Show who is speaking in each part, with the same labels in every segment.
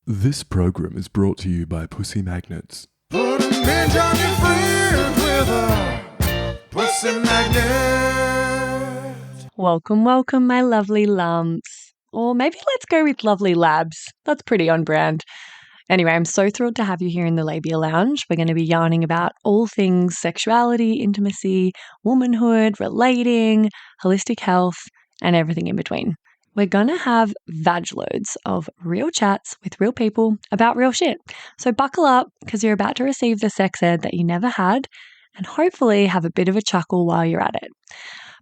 Speaker 1: This program is brought to you by Pussy Magnets.
Speaker 2: Put a midge on your friends with a pussy magnet.
Speaker 3: Welcome, my lovely lumps. Or maybe let's go with lovely labs. That's pretty on brand. Anyway, I'm so thrilled to have you here in the Labia Lounge. We're going to be yarning about all things sexuality, intimacy, womanhood, relating, holistic health, and everything in between. We're going to have vag loads of real chats with real people about real shit. So buckle up because you're about to receive the sex ed that you never had and hopefully have a bit of a chuckle while you're at it.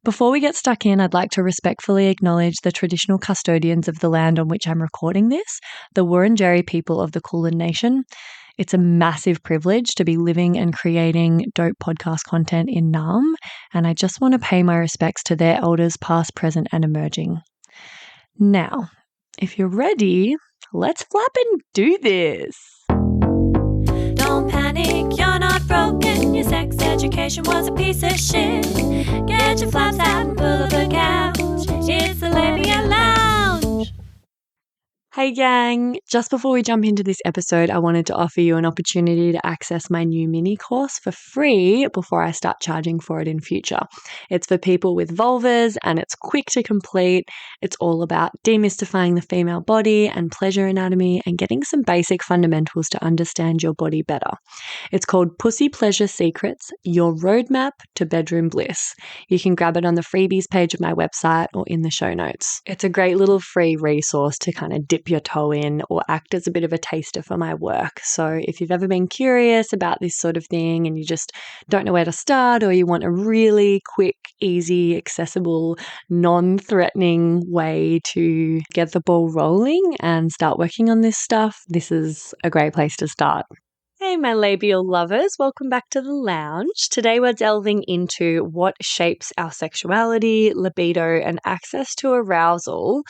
Speaker 3: Before we get stuck in, I'd like to respectfully acknowledge the traditional custodians of the land on which I'm recording this, the Wurundjeri people of the Kulin Nation. It's a massive privilege to be living and creating dope podcast content in Naarm, and I just want to pay my respects to their elders past, present, and emerging. Now, if you're ready, let's flap and do this.
Speaker 4: Don't panic, you're not broken. Your sex education was a piece of shit. Get your flaps out and pull up the couch. It's the Labia Lounge.
Speaker 3: Hey gang, just before we jump into this episode, I wanted to offer you an opportunity to access my new mini course for free before I start charging for it in future. It's for people with vulvas and it's quick to complete. It's all about demystifying the female body and pleasure anatomy and getting some basic fundamentals to understand your body better. It's called Pussy Pleasure Secrets, Your Roadmap to Bedroom Bliss. You can grab it on the freebies page of my website or in the show notes. It's a great little free resource to kind of dip your toe in or act as a bit of a taster for my work. So if you've ever been curious about this sort of thing and you just don't know where to start, or you want a really quick, easy, accessible, non-threatening way to get the ball rolling and start working on this stuff, this is a great place to start. Hey, my labial lovers, welcome back to the lounge. Today we're delving into what shapes our sexuality, libido, and access to arousal.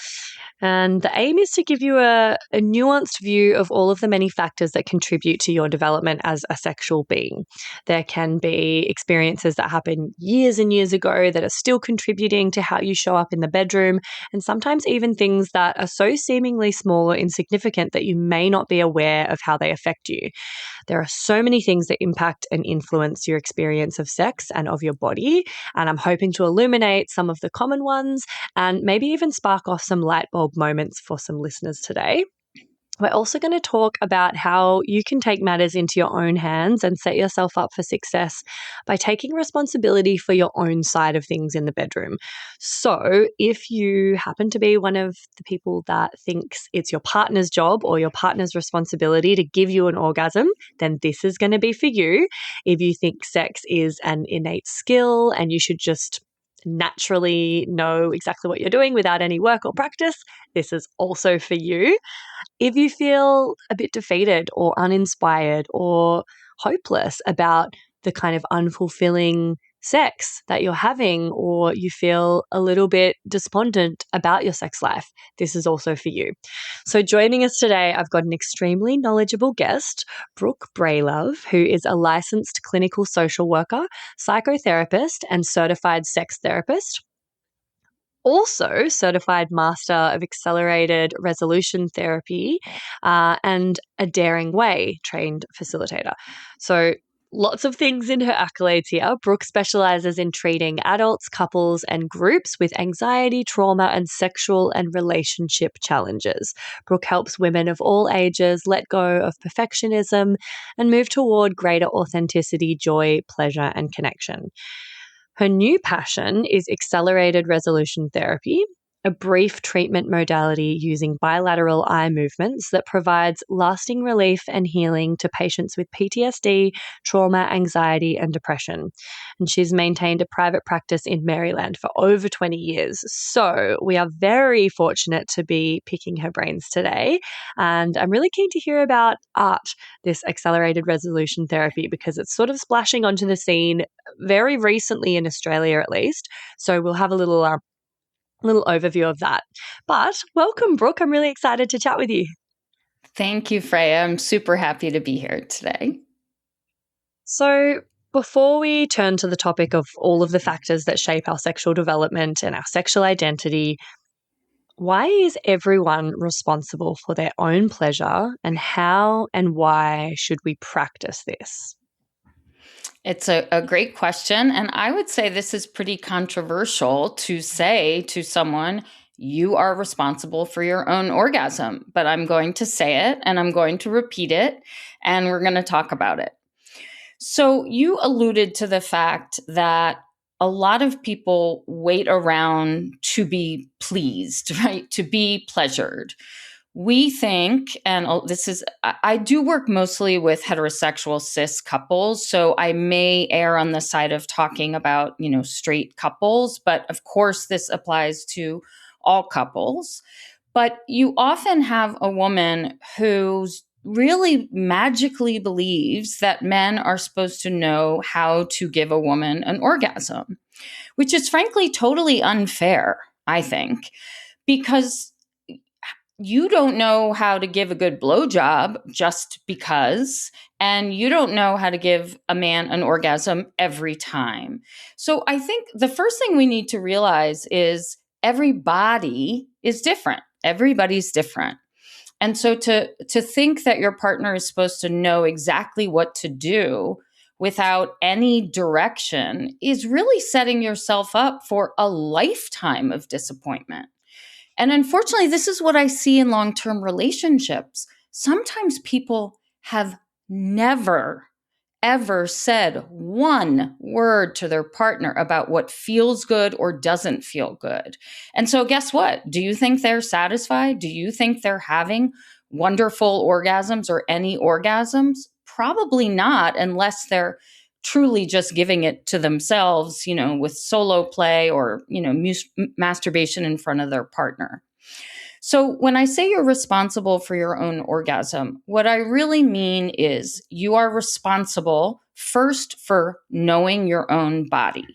Speaker 3: And the aim is to give you a nuanced view of all of the many factors that contribute to your development as a sexual being. There can be experiences that happened years and years ago that are still contributing to how you show up in the bedroom, and sometimes even things that are so seemingly small or insignificant that you may not be aware of how they affect you. There are so many things that impact and influence your experience of sex and of your body, and I'm hoping to illuminate some of the common ones and maybe even spark off some light bulb moments for some listeners today. We're also going to talk about how you can take matters into your own hands and set yourself up for success by taking responsibility for your own side of things in the bedroom. So if you happen to be one of the people that thinks it's your partner's job or your partner's responsibility to give you an orgasm, then this is going to be for you. If you think sex is an innate skill and you should just naturally know exactly what you're doing without any work or practice, this is also for you. If you feel a bit defeated or uninspired or hopeless about the kind of unfulfilling sex that you're having, or you feel a little bit despondent about your sex life, this is also for you. So joining us today, I've got an extremely knowledgeable guest, Brooke Bralove, who is a licensed clinical social worker, psychotherapist, and certified sex therapist. Also certified Master of Accelerated Resolution Therapy and a Daring Way trained facilitator. So lots of things in her accolades here. Brooke specializes in treating adults, couples, and groups with anxiety, trauma, and sexual and relationship challenges. Brooke helps women of all ages let go of perfectionism and move toward greater authenticity, joy, pleasure, and connection. Her new passion is accelerated resolution therapy, a brief treatment modality using bilateral eye movements that provides lasting relief and healing to patients with PTSD, trauma, anxiety, and depression. And she's maintained a private practice in Maryland for over 20 years. So we are very fortunate to be picking her brains today. And I'm really keen to hear about ART, this accelerated resolution therapy, because it's sort of splashing onto the scene very recently in Australia, at least. So we'll have a little overview of that. But welcome, Brooke. I'm really excited to chat with you.
Speaker 5: Thank you, Freya. I'm super happy to be here today.
Speaker 3: So before we turn to the topic of all of the factors that shape our sexual development and our sexual identity, Why is everyone responsible for their own pleasure, and how and why should we practice this?
Speaker 5: It's a great question. And I would say this is pretty controversial to say to someone, you are responsible for your own orgasm. But I'm going to say it and I'm going to repeat it and we're going to talk about it. So you alluded to the fact that a lot of people wait around to be pleased, right? To be pleasured. We think, and this is, I do work mostly with heterosexual cis couples, so I may err on the side of talking about, straight couples, but of course this applies to all couples. But you often have a woman who's really magically believes that men are supposed to know how to give a woman an orgasm, which is frankly totally unfair, I think, because you don't know how to give a good blowjob just because, and you don't know how to give a man an orgasm every time. So I think the first thing we need to realize is everybody is different. Everybody's different. And so to think that your partner is supposed to know exactly what to do without any direction is really setting yourself up for a lifetime of disappointment. And unfortunately, this is what I see in long-term relationships. Sometimes people have never, ever said one word to their partner about what feels good or doesn't feel good. And so guess what? Do you think they're satisfied? Do you think they're having wonderful orgasms or any orgasms? Probably not, unless they're truly just giving it to themselves, with solo play or, masturbation in front of their partner. So when I say you're responsible for your own orgasm, what I really mean is you are responsible first for knowing your own body.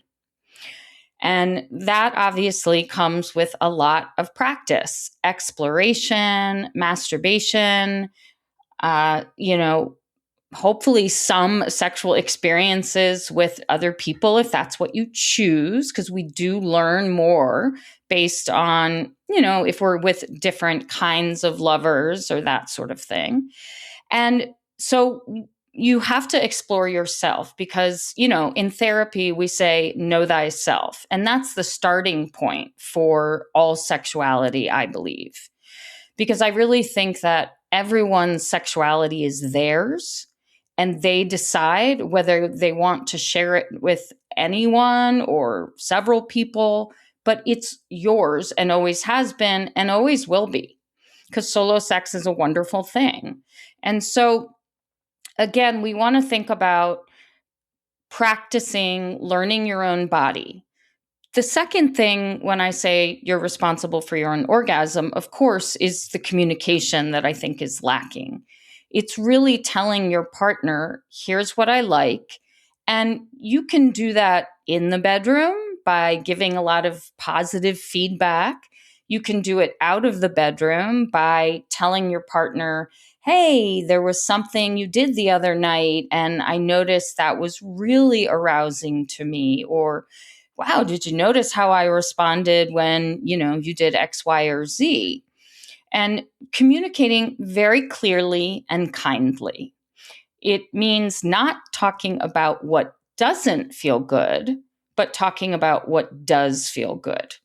Speaker 5: And that obviously comes with a lot of practice, exploration, masturbation, hopefully some sexual experiences with other people if that's what you choose, because we do learn more based on, if we're with different kinds of lovers or that sort of thing. And so you have to explore yourself because, in therapy, we say, know thyself. And that's the starting point for all sexuality, I believe. Because I really think that everyone's sexuality is theirs and they decide whether they want to share it with anyone or several people, but it's yours and always has been and always will be, because solo sex is a wonderful thing. And so, again, we want to think about practicing learning your own body. The second thing, when I say you're responsible for your own orgasm, of course, is the communication that I think is lacking. It's really telling your partner, here's what I like. And you can do that in the bedroom by giving a lot of positive feedback. You can do it out of the bedroom by telling your partner, hey, there was something you did the other night, and I noticed that was really arousing to me. Or, wow, did you notice how I responded when, you did X, Y, or Z? And communicating very clearly and kindly. It means not talking about what doesn't feel good, but talking about what does feel good.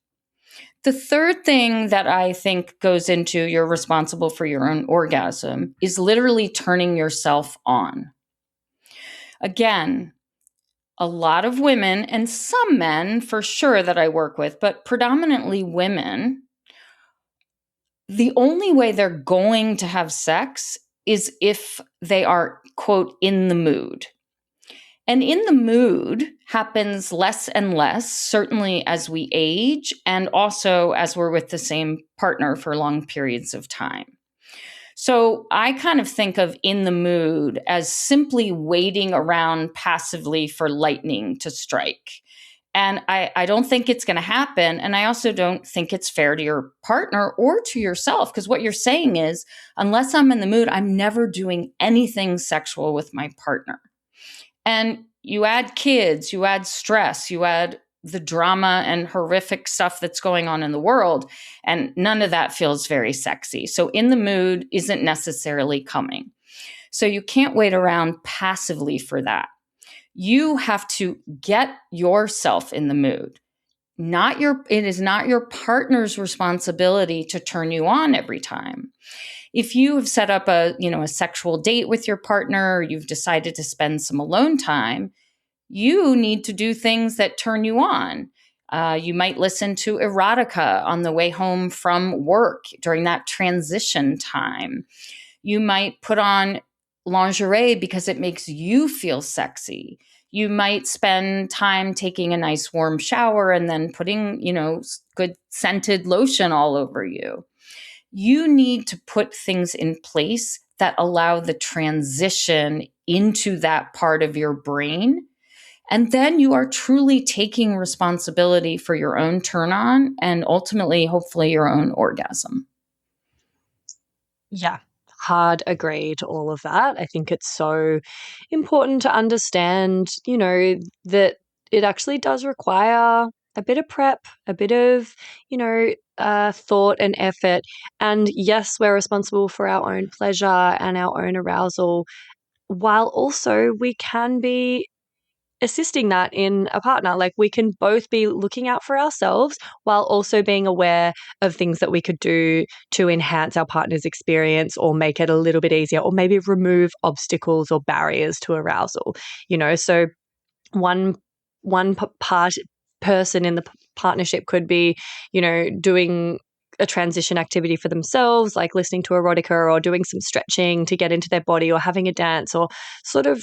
Speaker 5: The third thing that I think goes into you're responsible for your own orgasm is literally turning yourself on. Again, a lot of women and some men for sure that I work with, but predominantly women, the only way they're going to have sex is if they are, quote, in the mood. And in the mood happens less and less, certainly as we age and also as we're with the same partner for long periods of time. So I kind of think of in the mood as simply waiting around passively for lightning to strike. And I don't think it's going to happen. And I also don't think it's fair to your partner or to yourself, because what you're saying is, unless I'm in the mood, I'm never doing anything sexual with my partner. And you add kids, you add stress, you add the drama and horrific stuff that's going on in the world. And none of that feels very sexy. So in the mood isn't necessarily coming. So you can't wait around passively for that. You have to get yourself in the mood. It is not your partner's responsibility to turn you on every time. If you have set up a sexual date with your partner, or you've decided to spend some alone time, you need to do things that turn you on. You might listen to erotica on the way home from work during that transition time. You might put on lingerie because it makes you feel sexy. You might spend time taking a nice warm shower and then putting, good scented lotion all over you. You need to put things in place that allow the transition into that part of your brain. And then you are truly taking responsibility for your own turn on and ultimately, hopefully, your own orgasm.
Speaker 3: Yeah. Hard agree to all of that. I think it's so important to understand, that it actually does require a bit of prep, a bit of, thought and effort. And yes, we're responsible for our own pleasure and our own arousal, while also we can be assisting that in a partner. Like, we can both be looking out for ourselves while also being aware of things that we could do to enhance our partner's experience or make it a little bit easier, or maybe remove obstacles or barriers to arousal. So one person in the partnership could be, doing a transition activity for themselves, like listening to erotica or doing some stretching to get into their body, or having a dance, or sort of,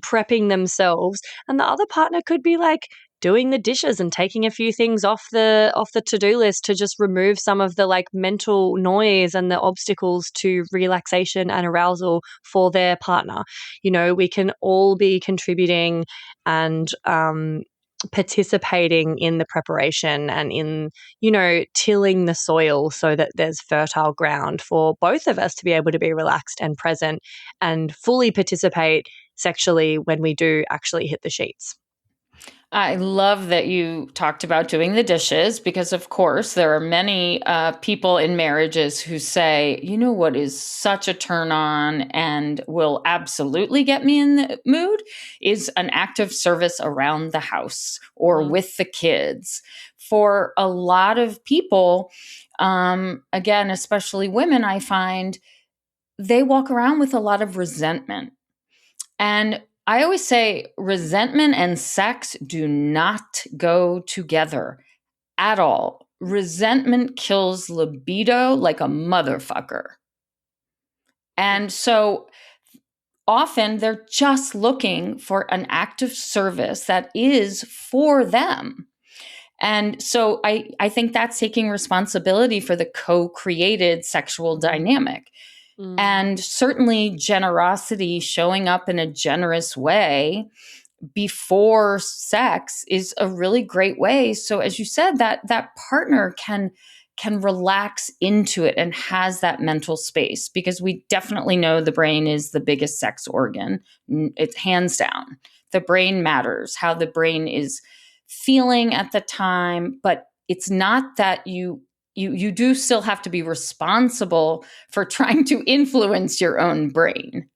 Speaker 3: prepping themselves. And the other partner could be like doing the dishes and taking a few things off the to-do list to just remove some of the like mental noise and the obstacles to relaxation and arousal for their partner. We can all be contributing and participating in the preparation and in, tilling the soil so that there's fertile ground for both of us to be able to be relaxed and present and fully participate sexually when we do actually hit the sheets.
Speaker 5: I love that you talked about doing the dishes, because, of course, there are many people in marriages who say, what is such a turn on and will absolutely get me in the mood is an act of service around the house or with the kids. For a lot of people, again, especially women, I find they walk around with a lot of resentment. And I always say resentment and sex do not go together at all. Resentment kills libido like a motherfucker. And so often they're just looking for an act of service that is for them. And so I think that's taking responsibility for the co-created sexual dynamic. And certainly generosity, showing up in a generous way before sex, is a really great way. So as you said, that partner can relax into it and has that mental space, because we definitely know the brain is the biggest sex organ. It's hands down. The brain matters, how the brain is feeling at the time, but it's not that you do still have to be responsible for trying to influence your own brain.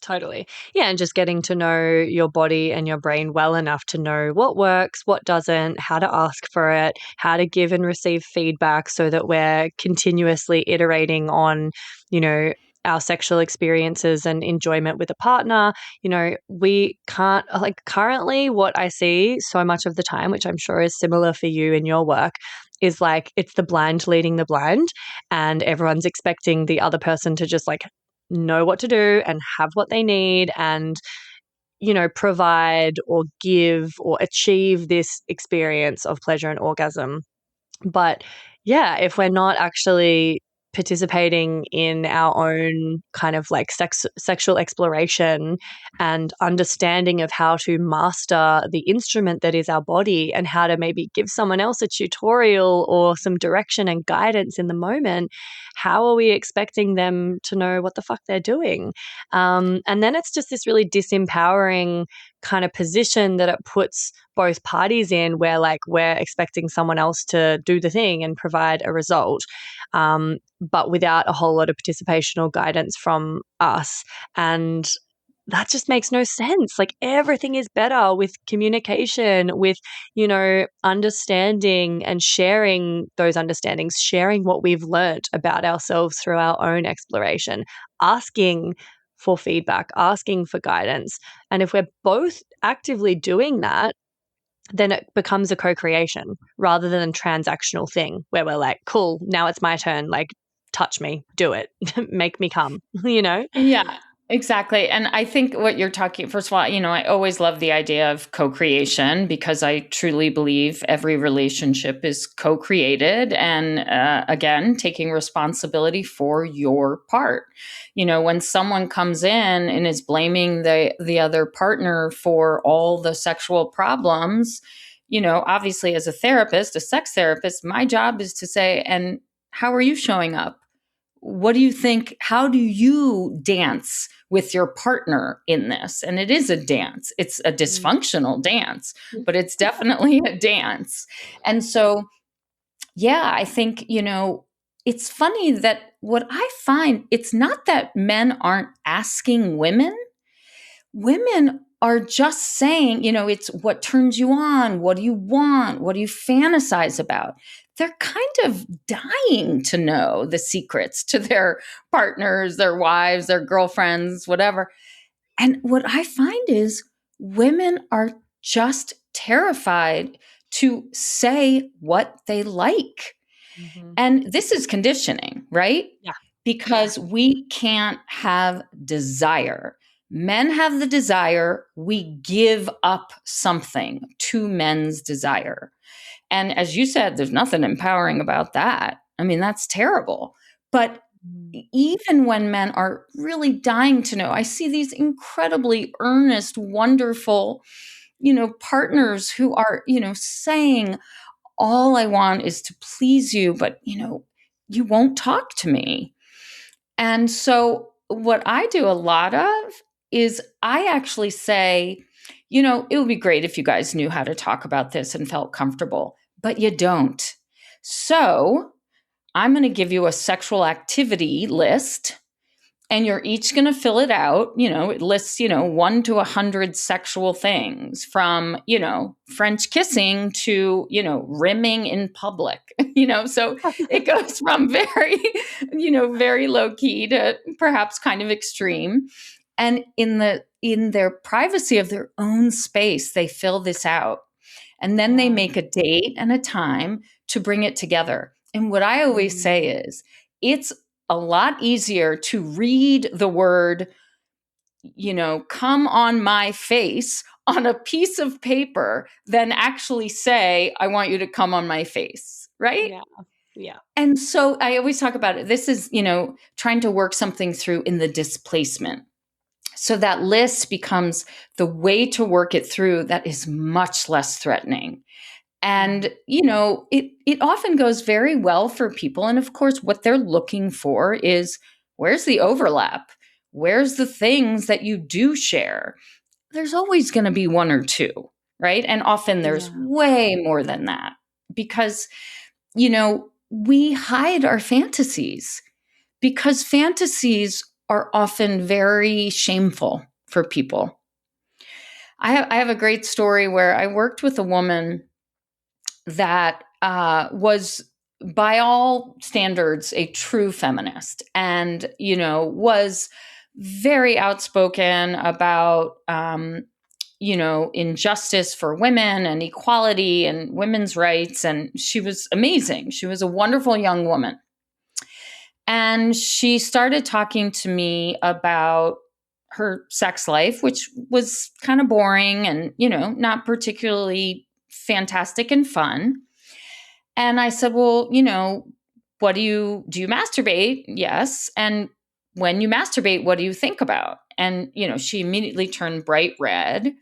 Speaker 3: Totally. Yeah, and just getting to know your body and your brain well enough to know what works, what doesn't, how to ask for it, how to give and receive feedback, so that we're continuously iterating on, our sexual experiences and enjoyment with a partner. We can't, like, currently what I see so much of the time, which I'm sure is similar for you in your work, is like it's the blind leading the blind, and everyone's expecting the other person to just like know what to do and have what they need and, provide or give or achieve this experience of pleasure and orgasm. But yeah, if we're not actually participating in our own kind of like sexual exploration and understanding of how to master the instrument that is our body, and how to maybe give someone else a tutorial or some direction and guidance in the moment, how are we expecting them to know what the fuck they're doing? And then it's just this really disempowering kind of position that it puts both parties in, where like we're expecting someone else to do the thing and provide a result, but without a whole lot of participation or guidance from us. And that just makes no sense. Like everything is better with communication, with, understanding and sharing those understandings, sharing what we've learnt about ourselves through our own exploration, asking for feedback, asking for guidance. And if we're both actively doing that, then it becomes a co-creation rather than a transactional thing where we're like, cool, now it's my turn. Like, touch me, do it, make me come,
Speaker 5: Yeah, exactly. And I think what you're talking, first of all, I always love the idea of co-creation because I truly believe every relationship is co-created. And again, taking responsibility for your part. When someone comes in and is blaming the other partner for all the sexual problems, obviously as a therapist, a sex therapist, my job is to say, and how are you showing up? What do you think? How do you dance with your partner in this? And it is a dance. It's a dysfunctional dance, but it's definitely a dance. And so, yeah, I think, it's funny that what I find, it's not that men aren't asking women. Women are just saying, it's what turns you on? What do you want? What do you fantasize about? They're kind of dying to know the secrets to their partners, their wives, their girlfriends, whatever. And what I find is women are just terrified to say what they like.
Speaker 3: Mm-hmm.
Speaker 5: And this is conditioning, right?
Speaker 3: Yeah.
Speaker 5: Because we can't have desire. Men have the desire. We give up something to men's desire. And as you said, there's nothing empowering about that. I mean, that's terrible. But even when men are really dying to know, I see these incredibly earnest, wonderful, partners who are, saying, all I want is to please you, but, you won't talk to me. And so what I do a lot of is I actually say, it would be great if you guys knew how to talk about this and felt comfortable, but you don't. So I'm going to give you a sexual activity list and you're each going to fill it out. It lists, 1 to 100 sexual things from, French kissing to, rimming in public, so it goes from very, very low key to perhaps kind of extreme. And in their privacy of their own space, they fill this out. And then they make a date and a time to bring it together. And what I always say is, it's a lot easier to read the word, come on my face on a piece of paper than actually say, I want you to come on my face, right?
Speaker 3: Yeah.
Speaker 5: And so I always talk about it. This is, trying to work something through in the displacement. So that list becomes the way to work it through that is much less threatening. And, it often goes very well for people. And of course, what they're looking for is, where's the overlap? Where's the things that you do share? There's always going to be 1 or 2, right? And often there's way more than that because, we hide our fantasies because fantasies are often very shameful for people. I have a great story where I worked with a woman that was, by all standards, a true feminist and, was very outspoken about, injustice for women and equality and women's rights. And she was amazing. She was a wonderful young woman. And she started talking to me about her sex life, which was kind of boring and, not particularly fantastic and fun. And I said, well, do you masturbate? Yes. And when you masturbate, what do you think about? And, she immediately turned bright red.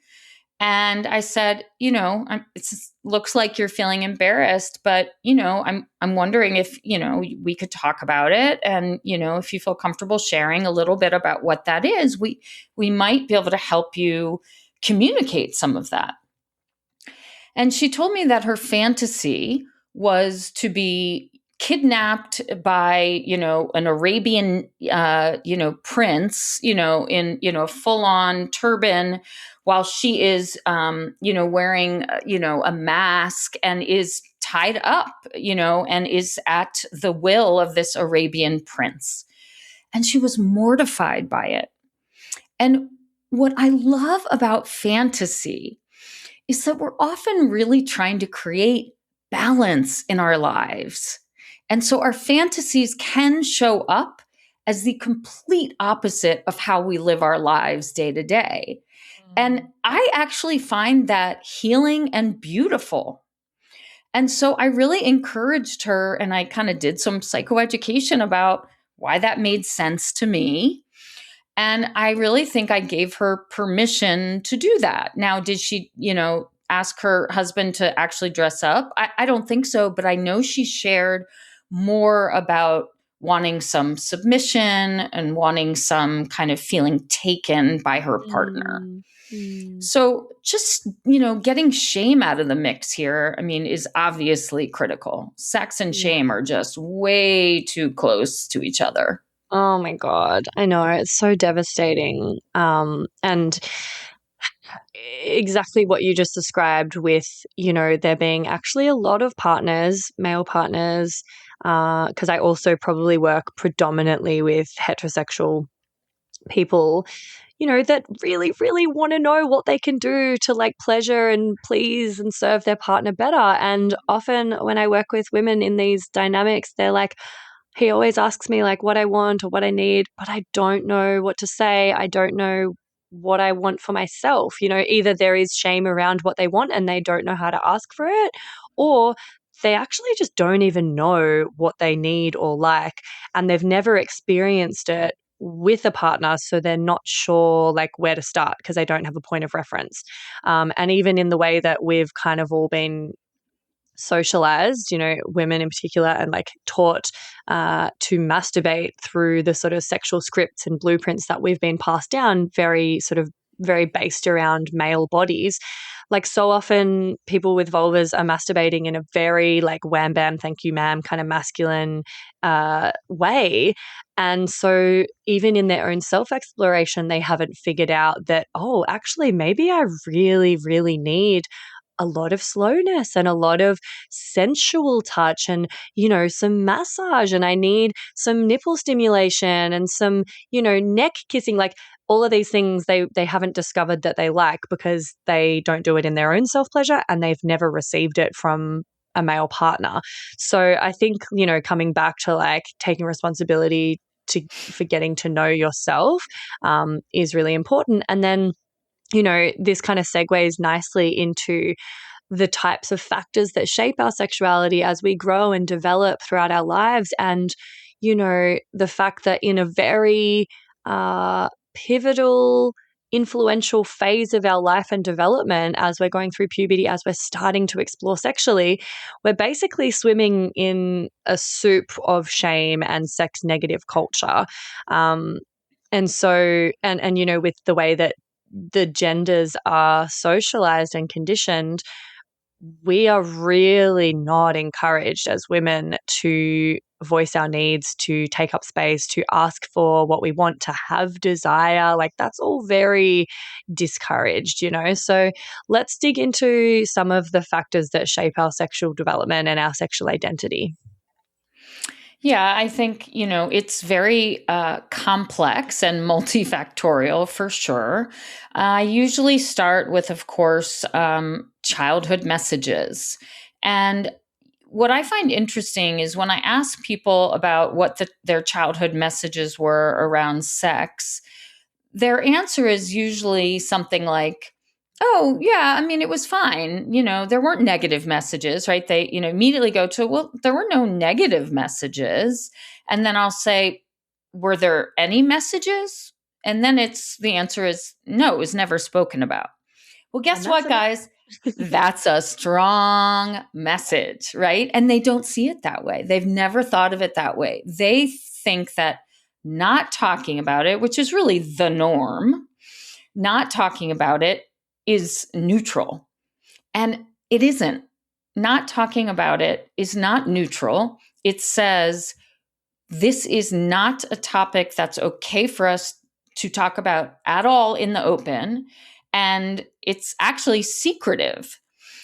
Speaker 5: And I said, it looks like you're feeling embarrassed, but, I'm wondering if, we could talk about it. And, if you feel comfortable sharing a little bit about what that is, we might be able to help you communicate some of that. And she told me that her fantasy was to be kidnapped by, an Arabian, prince, in, full on turban, while she is, wearing, a mask and is tied up, and is at the will of this Arabian prince. And she was mortified by it. And what I love about fantasy is that we're often really trying to create balance in our lives. And so our fantasies can show up as the complete opposite of how we live our lives day to day. And I actually find that healing and beautiful. And so I really encouraged her, and I kind of did some psychoeducation about why that made sense to me. And I really think I gave her permission to do that. Now, did she, ask her husband to actually dress up? I don't think so, but I know she shared more about wanting some submission and wanting some kind of feeling taken by her partner. So just, getting shame out of the mix here, is obviously critical. Sex and shame are just way too close to each other.
Speaker 3: Oh my God. I know. It's so devastating. And exactly what you just described with, there being actually a lot of partners, male partners, because I also probably work predominantly with heterosexual people, that really, really want to know what they can do to like pleasure and please and serve their partner better. And often when I work with women in these dynamics, they're like, he always asks me like what I want or what I need, but I don't know what to say. I don't know what I want for myself. Either there is shame around what they want and they don't know how to ask for it, or they actually just don't even know what they need or like, and they've never experienced it with a partner, so they're not sure like where to start because they don't have a point of reference. And even in the way that we've kind of all been socialized, women in particular, and like taught to masturbate through the sort of sexual scripts and blueprints that we've been passed down, very based around male bodies. Like so often people with vulvas are masturbating in a very like wham bam, thank you ma'am kind of masculine way. And so even in their own self-exploration, they haven't figured out that, oh, actually, maybe I really, really need a lot of slowness and a lot of sensual touch and, some massage, and I need some nipple stimulation and some, neck kissing, like all of these things they haven't discovered that they like because they don't do it in their own self-pleasure and they've never received it from a male partner. So I think, coming back to like taking responsibility for getting to know yourself is really important. And then this kind of segues nicely into the types of factors that shape our sexuality as we grow and develop throughout our lives. And, the fact that in a very pivotal, influential phase of our life and development, as we're going through puberty, as we're starting to explore sexually, we're basically swimming in a soup of shame and sex negative culture. And so, and with the way that the genders are socialized and conditioned, we are really not encouraged as women to voice our needs, to take up space, to ask for what we want, to have desire. Like that's all very discouraged, So let's dig into some of the factors that shape our sexual development and our sexual identity.
Speaker 5: Yeah, I think, it's very complex and multifactorial for sure. I usually start with, of course, childhood messages. And what I find interesting is when I ask people about what their childhood messages were around sex, their answer is usually something like, oh, yeah, it was fine. There weren't negative messages, right? They, immediately go to, well, there were no negative messages. And then I'll say, were there any messages? And then the answer is no, it was never spoken about. Well, guess
Speaker 3: And
Speaker 5: what,
Speaker 3: that's
Speaker 5: guys? That's a strong message, right? And they don't see it that way. They've never thought of it that way. They think that not talking about it, which is really the norm, not talking about it is neutral. And it isn't. Not talking about it is not neutral. It says, this is not a topic that's okay for us to talk about at all in the open. And it's actually secretive.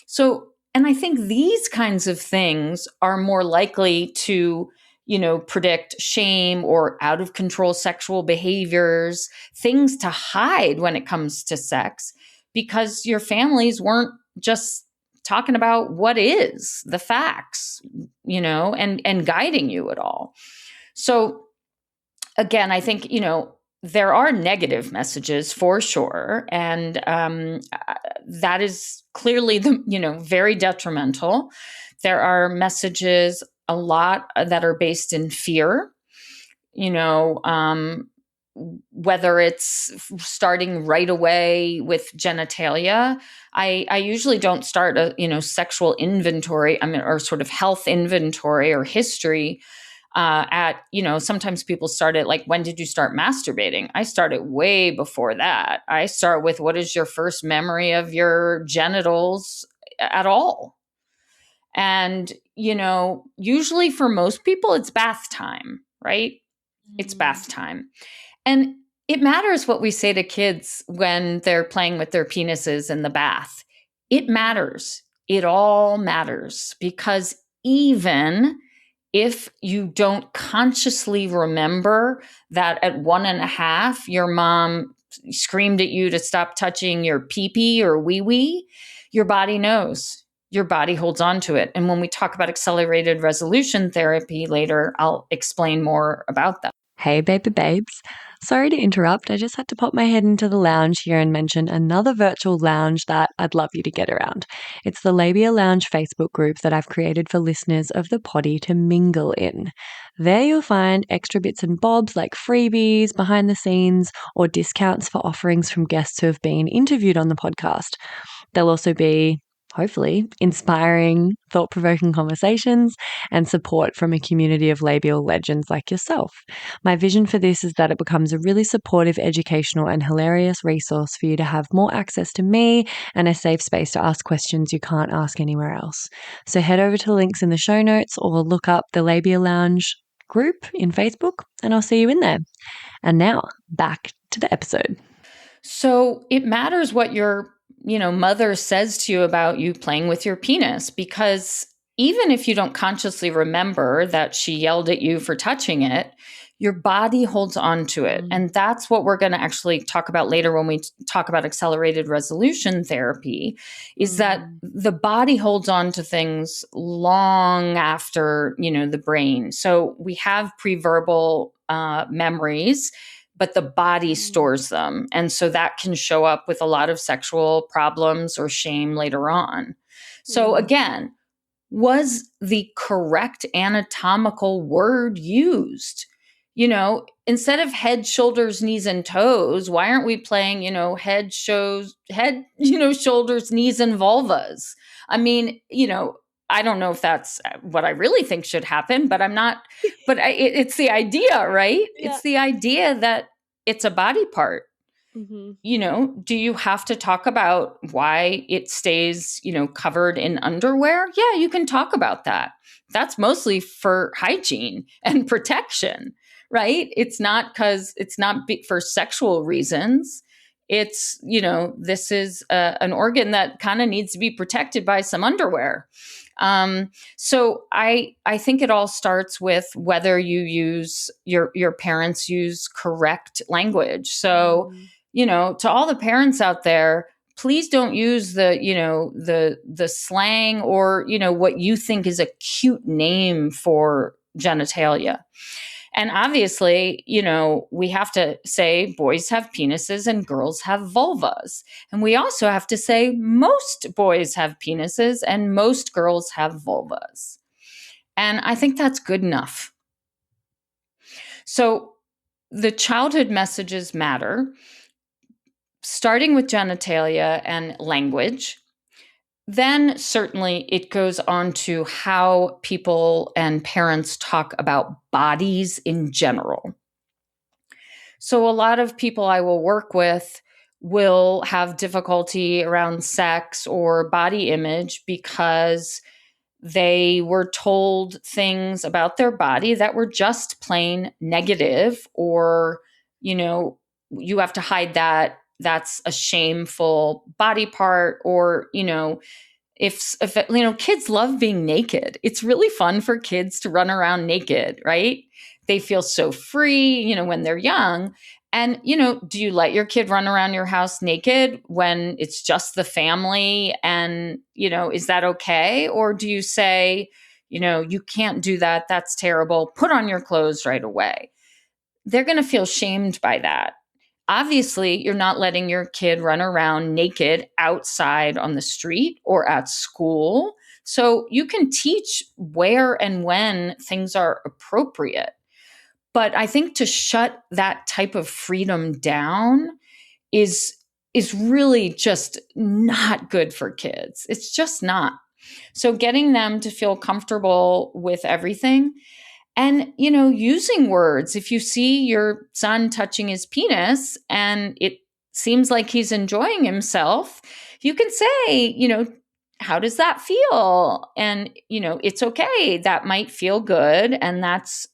Speaker 5: So, and I think these kinds of things are more likely to, predict shame or out of control sexual behaviors, things to hide when it comes to sex, because your families weren't just talking about what is the facts, and guiding you at all. So again, I think, there are negative messages for sure. And that is clearly very detrimental. There are messages a lot that are based in fear, whether it's starting right away with genitalia. I usually don't start a, sexual inventory, or sort of health inventory or history sometimes people start it like, when did you start masturbating? I started way before that. I start with, what is your first memory of your genitals at all? And, usually for most people, it's bath time, right? It's bath time. And it matters what we say to kids when they're playing with their penises in the bath. It matters. It all matters, because even if you don't consciously remember that at 1.5, your mom screamed at you to stop touching your pee-pee or wee-wee, your body knows. Your body holds on to it. And when we talk about accelerated resolution therapy later, I'll explain more about that.
Speaker 3: Hey, baby babes. Sorry to interrupt. I just had to pop my head into the lounge here and mention another virtual lounge that I'd love you to get around. It's the Labia Lounge Facebook group that I've created for listeners of the potty to mingle in. There you'll find extra bits and bobs like freebies, behind the scenes, or discounts for offerings from guests who have been interviewed on the podcast. There'll also be, hopefully, inspiring, thought-provoking conversations and support from a community of labial legends like yourself. My vision for this is that it becomes a really supportive, educational, and hilarious resource for you to have more access to me and a safe space to ask questions you can't ask anywhere else. So head over to the links in the show notes or look up the Labia Lounge group in Facebook, and I'll see you in there. And now, back to the episode.
Speaker 5: So it matters what your mother says to you about you playing with your penis, because even if you don't consciously remember that she yelled at you for touching it, your body holds on to it. And that's what we're going to actually talk about later when we talk about accelerated resolution therapy, is that the body holds on to things long after, the brain. So we have preverbal memories, but the body stores them. And so that can show up with a lot of sexual problems or shame later on. So again, was the correct anatomical word used? Instead of head, shoulders, knees, and toes, why aren't we playing, head, shoulders, knees, and vulvas? I don't know if that's what I really think should happen, but I'm not, but it's the idea, right? Yeah. It's the idea that it's a body part. Do you have to talk about why it stays, covered in underwear? Yeah, you can talk about that. That's mostly for hygiene and protection, right? It's not for sexual reasons. It's, this is an organ that kind of needs to be protected by some underwear. So I think it all starts with whether you use your parents use correct language. So, to all the parents out there, please don't use the slang or, what you think is a cute name for genitalia. And obviously, we have to say boys have penises and girls have vulvas. And we also have to say most boys have penises and most girls have vulvas. And I think that's good enough. So the childhood messages matter. starting with genitalia and language. Then certainly it goes on to how people and parents talk about bodies in general. So a lot of people I will work with will have difficulty around sex or body image because they were told things about their body that were just plain negative, or, you have to hide that. That's a shameful body part, or, if kids love being naked. It's really fun for kids to run around naked, right? They feel so free, when they're young. And, do you let your kid run around your house naked when it's just the family? And, is that okay? Or do you say, you can't do that. That's terrible. Put on your clothes right away. They're going to feel shamed by that. Obviously, you're not letting your kid run around naked outside on the street or at school. So you can teach where and when things are appropriate. But I think to shut that type of freedom down is really just not good for kids. It's just not. So getting them to feel comfortable with everything. And, using words. If you see your son touching his penis and it seems like he's enjoying himself, you can say, how does that feel? And, it's okay. That might feel good. And that's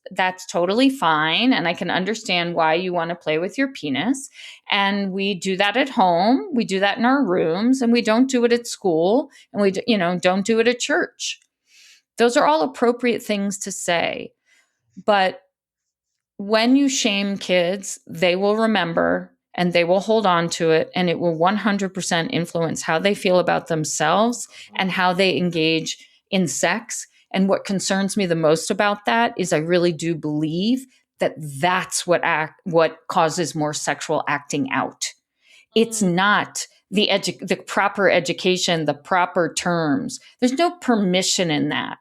Speaker 5: totally fine. And I can understand why you want to play with your penis. And we do that at home. We do that in our rooms, and we don't do it at school, and we, don't do it at church. Those are all appropriate things to say. But when you shame kids, they will remember and they will hold on to it, and it will 100% influence how they feel about themselves and how they engage in sex. And what concerns me the most about that is I really do believe that that's what causes more sexual acting out. It's not the proper education, the proper terms. There's no permission in that.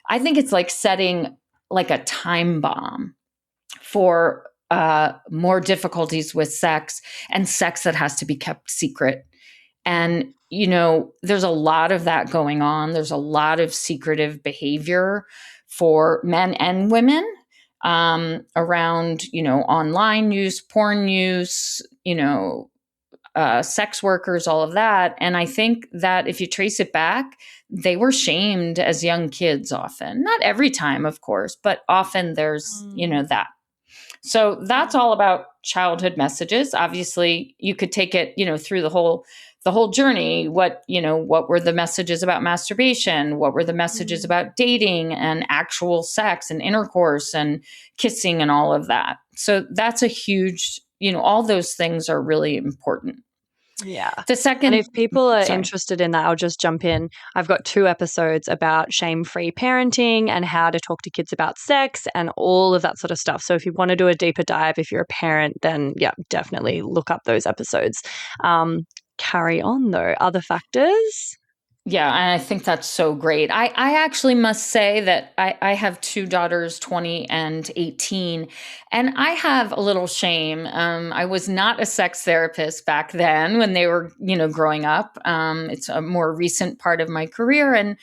Speaker 5: I think it's like setting like a time bomb for more difficulties with sex, and sex that has to be kept secret. And, there's a lot of that going on. There's a lot of secretive behavior for men and women around, online use, porn use, sex workers, all of that. And I think that if you trace it back, they were shamed as young kids often. Not every time, of course, but often there's, that. So that's all about childhood messages. Obviously, you could take it, through the whole journey. What were the messages about masturbation? What were the messages about dating and actual sex and intercourse and kissing and all of that? So that's a huge, all those things are really important.
Speaker 3: Yeah.
Speaker 5: The second,
Speaker 3: and if people are
Speaker 5: sorry.
Speaker 3: interested in that, I'll just jump in. I've got 2 episodes about shame-free parenting and how to talk to kids about sex and all of that sort of stuff. So if you want to do a deeper dive, if you're a parent, then yeah, definitely look up those episodes. Carry on though. Other factors?
Speaker 5: Yeah, and I think that's so great. I actually must say that I have 2 daughters, 20 and 18, and I have a little shame. I was not a sex therapist back then when they were, growing up. It's a more recent part of my career, and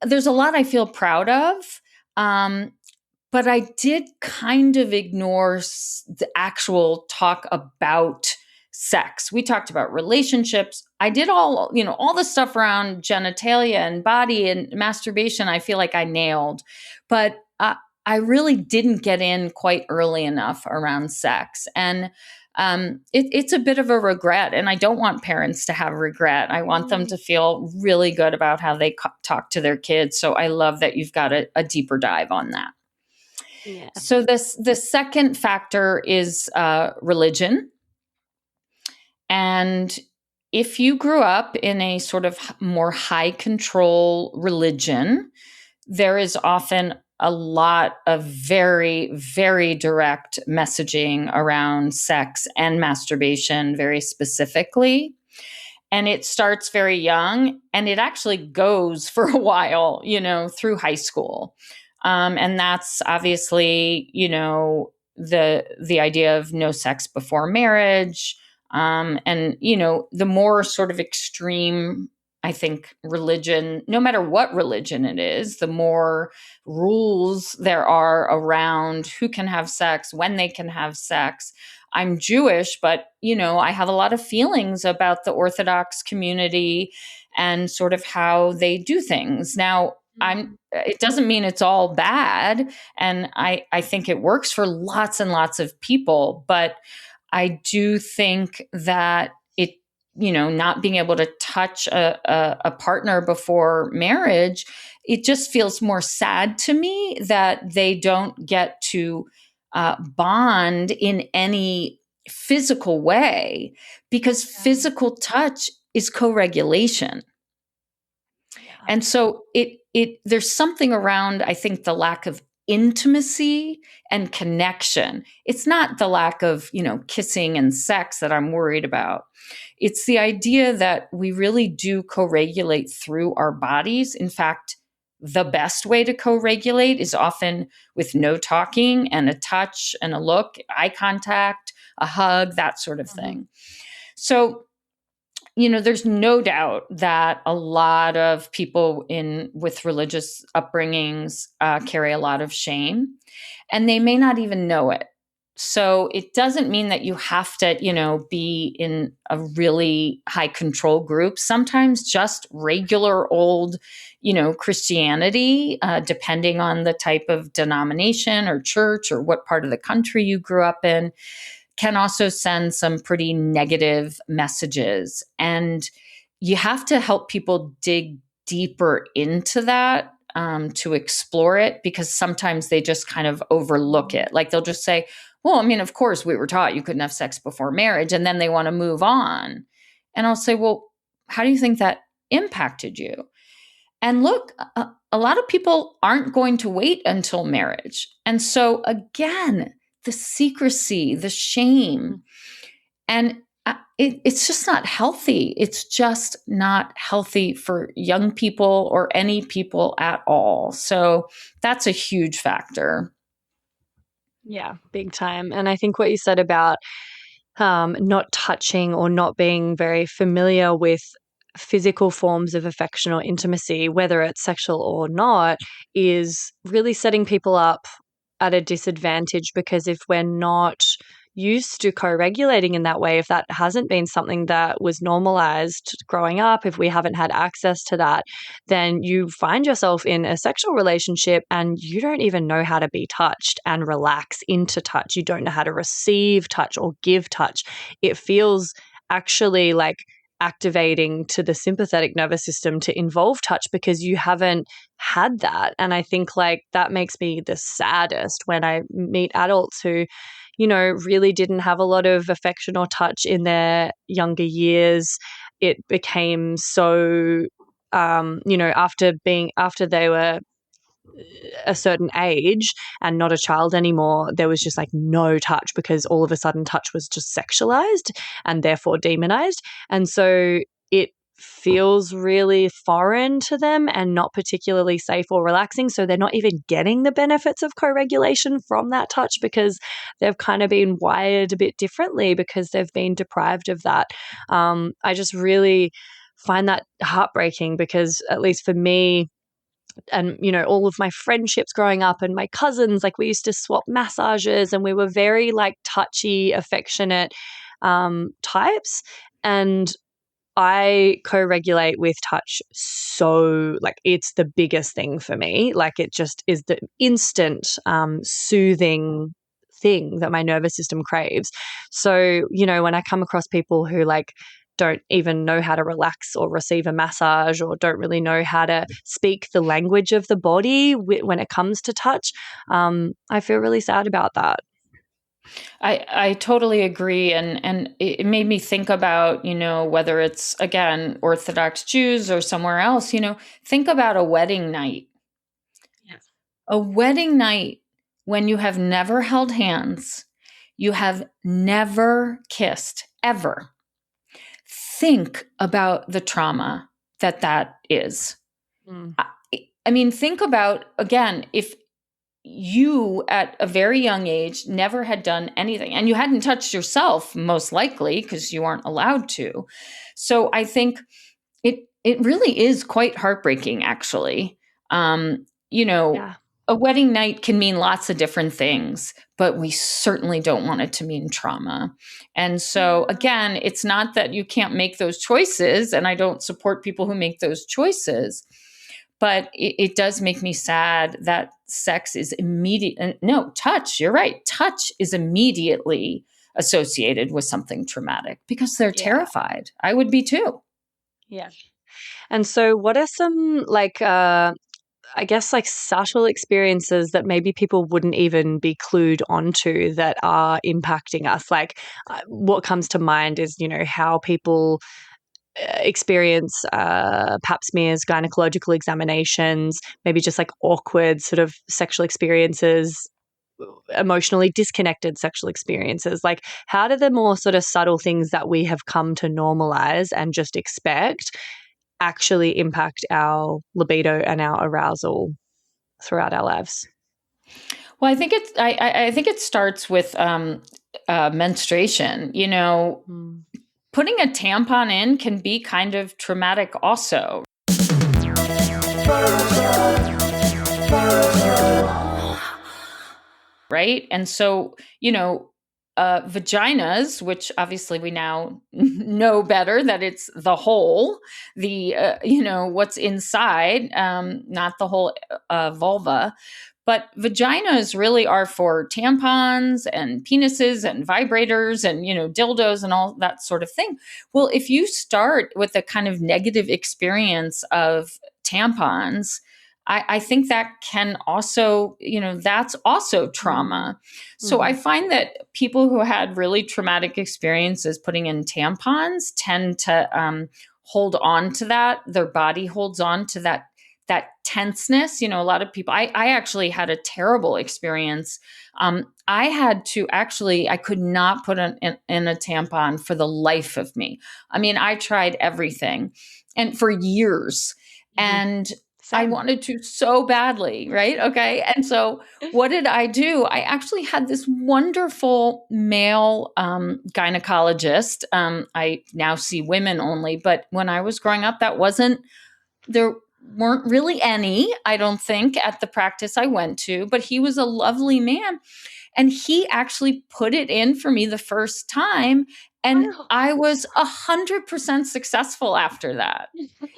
Speaker 5: there's a lot I feel proud of. But I did kind of ignore the actual talk about sex. We talked about relationships. I did all the stuff around genitalia and body and masturbation. I feel like I nailed, but I really didn't get in quite early enough around sex. And it's a bit of a regret. And I don't want parents to have regret. I want them to feel really good about how they talk to their kids. So I love that you've got a deeper dive on that.
Speaker 3: Yeah.
Speaker 5: So the second factor is religion. And if you grew up in a sort of more high control religion, there is often a lot of very, very direct messaging around sex and masturbation very specifically. And it starts very young, and it actually goes for a while, through high school. And that's obviously, the idea of no sex before marriage. And, the more sort of extreme, I think, religion, no matter what religion it is, the more rules there are around who can have sex, when they can have sex. I'm Jewish, but, I have a lot of feelings about the Orthodox community and sort of how they do things. Now, it doesn't mean it's all bad. And I think it works for lots and lots of people, but I do think that not being able to touch a partner before marriage, it just feels more sad to me that they don't get to bond in any physical way, because physical touch is co-regulation. And so there's something around, I think, the lack of intimacy and connection. It's not the lack of, kissing and sex that I'm worried about. It's the idea that we really do co-regulate through our bodies. In fact, the best way to co-regulate is often with no talking and a touch and a look, eye contact, a hug, that sort of thing. So, there's no doubt that a lot of people with religious upbringings carry a lot of shame, and they may not even know it. So it doesn't mean that you have to, be in a really high control group. Sometimes just regular old, Christianity, depending on the type of denomination or church or what part of the country you grew up in, can also send some pretty negative messages. And you have to help people dig deeper into that to explore it, because sometimes they just kind of overlook it. Like they'll just say, well, of course we were taught you couldn't have sex before marriage, and then they want to move on. And I'll say, well, how do you think that impacted you? And look, a lot of people aren't going to wait until marriage. And so again, the secrecy, the shame, and it's just not healthy. It's just not healthy for young people or any people at all. So that's a huge factor.
Speaker 3: Yeah, big time. And I think what you said about not touching or not being very familiar with physical forms of affection or intimacy, whether it's sexual or not, is really setting people up at a disadvantage, because if we're not used to co-regulating in that way, if that hasn't been something that was normalized growing up, if we haven't had access to that, then you find yourself in a sexual relationship and you don't even know how to be touched and relax into touch. You don't know how to receive touch or give touch. It feels actually like activating to the sympathetic nervous system to involve touch, because you haven't had that. And I think that makes me the saddest when I meet adults who, really didn't have a lot of affection or touch in their younger years. It became so, after they were a certain age and not a child anymore, there was just no touch, because all of a sudden touch was just sexualized and therefore demonized. And so it feels really foreign to them and not particularly safe or relaxing. So they're not even getting the benefits of co-regulation from that touch, because they've kind of been wired a bit differently because they've been deprived of that. I just really find that heartbreaking, because at least for me, and all of my friendships growing up and my cousins, we used to swap massages, and we were very touchy, affectionate types. And I co-regulate with touch, so it's the biggest thing for me. It just is the instant soothing thing that my nervous system craves. So when I come across people who don't even know how to relax or receive a massage, or don't really know how to speak the language of the body when it comes to touch, I feel really sad about that.
Speaker 5: I totally agree. And it made me think about, whether it's, again, Orthodox Jews or somewhere else, think about a wedding night.
Speaker 3: Yes.
Speaker 5: A wedding night when you have never held hands, you have never kissed, ever. Think about the trauma that is. Think about, again, if you at a very young age never had done anything, and you hadn't touched yourself, most likely, because you aren't allowed to. So I think it really is quite heartbreaking, actually. You know,
Speaker 3: Yeah.
Speaker 5: a wedding night can mean lots of different things, but we certainly don't want it to mean trauma. And so, again, it's not that you can't make those choices, and I don't support people who make those choices, but it does make me sad that sex is immediate. No, touch, you're right. Touch is immediately associated with something traumatic because they're
Speaker 3: Yeah.
Speaker 5: terrified. I would be too.
Speaker 3: Yeah. And so what are some I guess like subtle experiences that maybe people wouldn't even be clued onto that are impacting us? Like what comes to mind is, how people experience pap smears, gynecological examinations, maybe just like awkward sort of sexual experiences, emotionally disconnected sexual experiences. Like, how do the more sort of subtle things that we have come to normalize and just expect actually impact our libido and our arousal throughout our lives?
Speaker 5: Well, I think I think it starts with menstruation. Putting a tampon in can be kind of traumatic also. Right? And so, vaginas, which obviously we now know better that it's the whole, what's inside, not the whole vulva. But vaginas really are for tampons and penises and vibrators and, dildos and all that sort of thing. Well, if you start with a kind of negative experience of tampons, I think that can also, that's also trauma. So I find that people who had really traumatic experiences putting in tampons tend to hold on to that. Their body holds on to that tenseness. A lot of people, I actually had a terrible experience. I could not put in a tampon for the life of me. I mean, I tried everything and for years. And I wanted to so badly, right? Okay. And so what did I do? I actually had this wonderful male gynecologist. I now see women only, but when I was growing up, there weren't really any, I don't think, at the practice I went to, but he was a lovely man. And he actually put it in for me the first time. And I was 100% successful after that.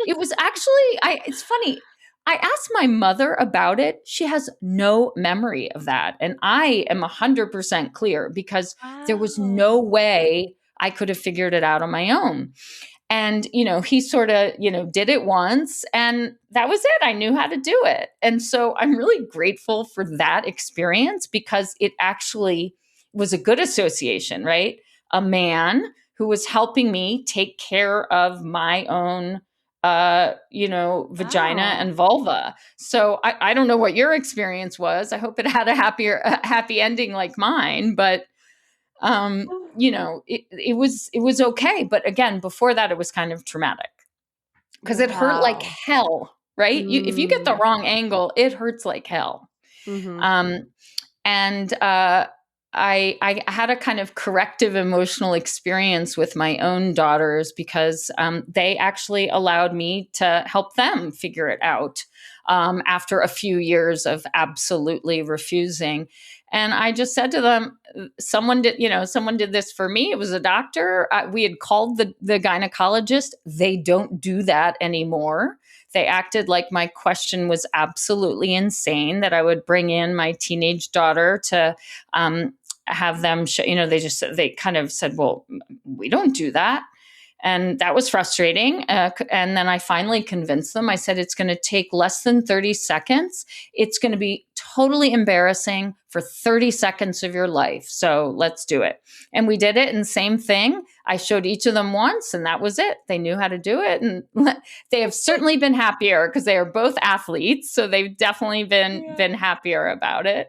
Speaker 5: It was actually, it's funny. I asked my mother about it. She has no memory of that. And I am 100% clear because there was no way I could have figured it out on my own. And, he sort of, did it once and that was it. I knew how to do it. And so I'm really grateful for that experience because it actually was a good association, right? A man who was helping me take care of my own vagina and vulva. So I don't know what your experience was. I hope it had a happy ending like mine, but it was okay. But again, before that, it was kind of traumatic because it hurt like hell, right? If you get the wrong angle, it hurts like hell. And I had a kind of corrective emotional experience with my own daughters because they actually allowed me to help them figure it out after a few years of absolutely refusing. And I just said to them, someone did this for me. It was a doctor. We had called the gynecologist. They don't do that anymore. They acted like my question was absolutely insane, that I would bring in my teenage daughter to have them show, they kind of said, well, we don't do that. And that was frustrating. And then I finally convinced them. I said, it's going to take less than 30 seconds. It's going to be totally embarrassing for 30 seconds of your life. So let's do it. And we did it. And same thing. I showed each of them once and that was it. They knew how to do it. And they have certainly been happier because they are both athletes. So they've definitely been happier about it.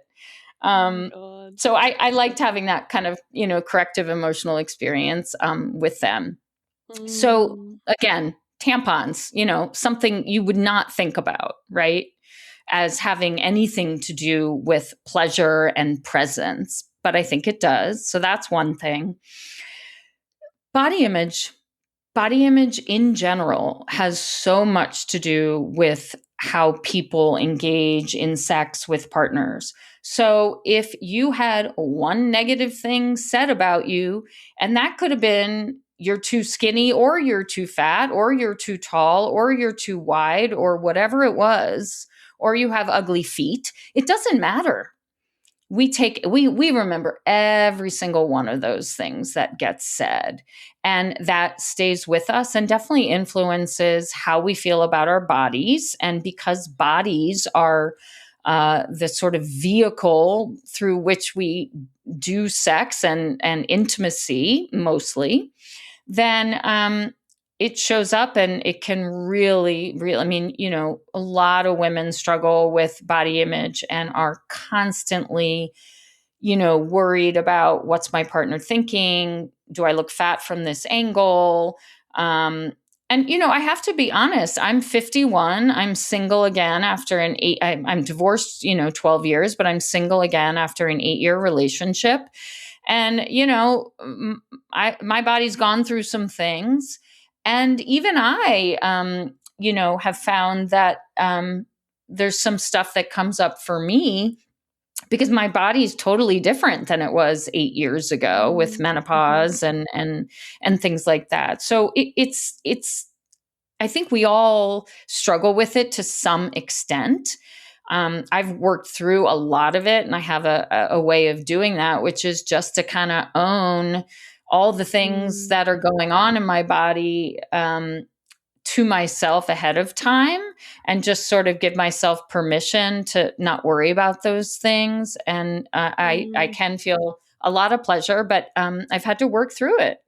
Speaker 5: So I liked having that kind of, corrective emotional experience with them. So again, tampons, something you would not think about, right? as having anything to do with pleasure and presence, but I think it does. So that's one thing. Body image. Body image in general has so much to do with how people engage in sex with partners. So if you had one negative thing said about you, and that could have been you're too skinny, or you're too fat, or you're too tall, or you're too wide, or whatever it was, or you have ugly feet, it doesn't matter. We remember every single one of those things that gets said, and that stays with us and definitely influences how we feel about our bodies. And because bodies are the sort of vehicle through which we do sex and intimacy mostly, then it shows up, and it can really, I mean, a lot of women struggle with body image and are constantly, worried about, what's my partner thinking? Do I look fat from this angle? And I have to be honest, I'm 51. I'm single again after I'm divorced, 12 years, but I'm single again after an 8-year relationship. And, my body's gone through some things. And even I, have found that there's some stuff that comes up for me because my body is totally different than it was 8 years ago with menopause and things like that. So it's I think we all struggle with it to some extent. I've worked through a lot of it, and I have a way of doing that, which is just to kind of own all the things that are going on in my body to myself ahead of time, and just sort of give myself permission to not worry about those things. And I can feel a lot of pleasure, but I've had to work through it.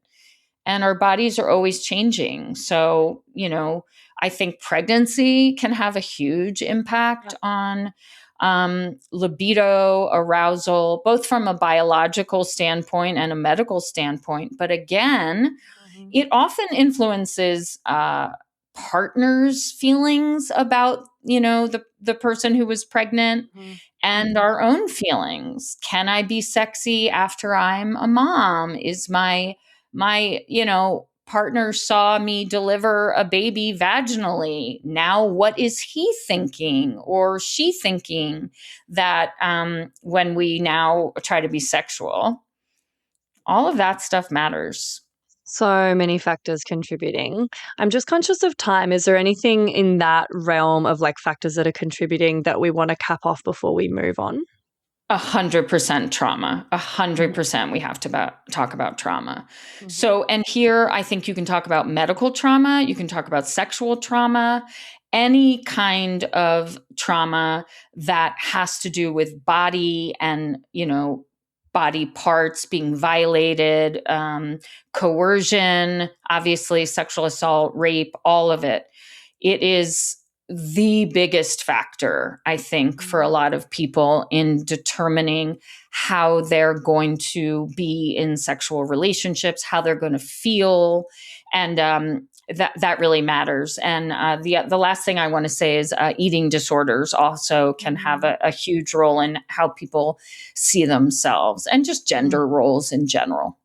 Speaker 5: And our bodies are always changing. So, I think pregnancy can have a huge impact on libido, arousal, both from a biological standpoint and a medical standpoint. But again, it often influences partners' feelings about, the person who was pregnant and our own feelings. Can I be sexy after I'm a mom? Is my partner saw me deliver a baby vaginally. Now, what is he thinking or she thinking that when we now try to be sexual? All of that stuff matters.
Speaker 3: So many factors contributing. I'm just conscious of time. Is there anything in that realm of factors that are contributing that we want to cap off before we move on?
Speaker 5: 100% trauma. 100% we have to talk about trauma. So, and here I think you can talk about medical trauma, you can talk about sexual trauma, any kind of trauma that has to do with body and, body parts being violated, coercion, obviously sexual assault, rape, all of it. It is the biggest factor, I think, for a lot of people in determining how they're going to be in sexual relationships, how they're going to feel. And that really matters. And the last thing I want to say is eating disorders also can have a huge role in how people see themselves, and just gender roles in general.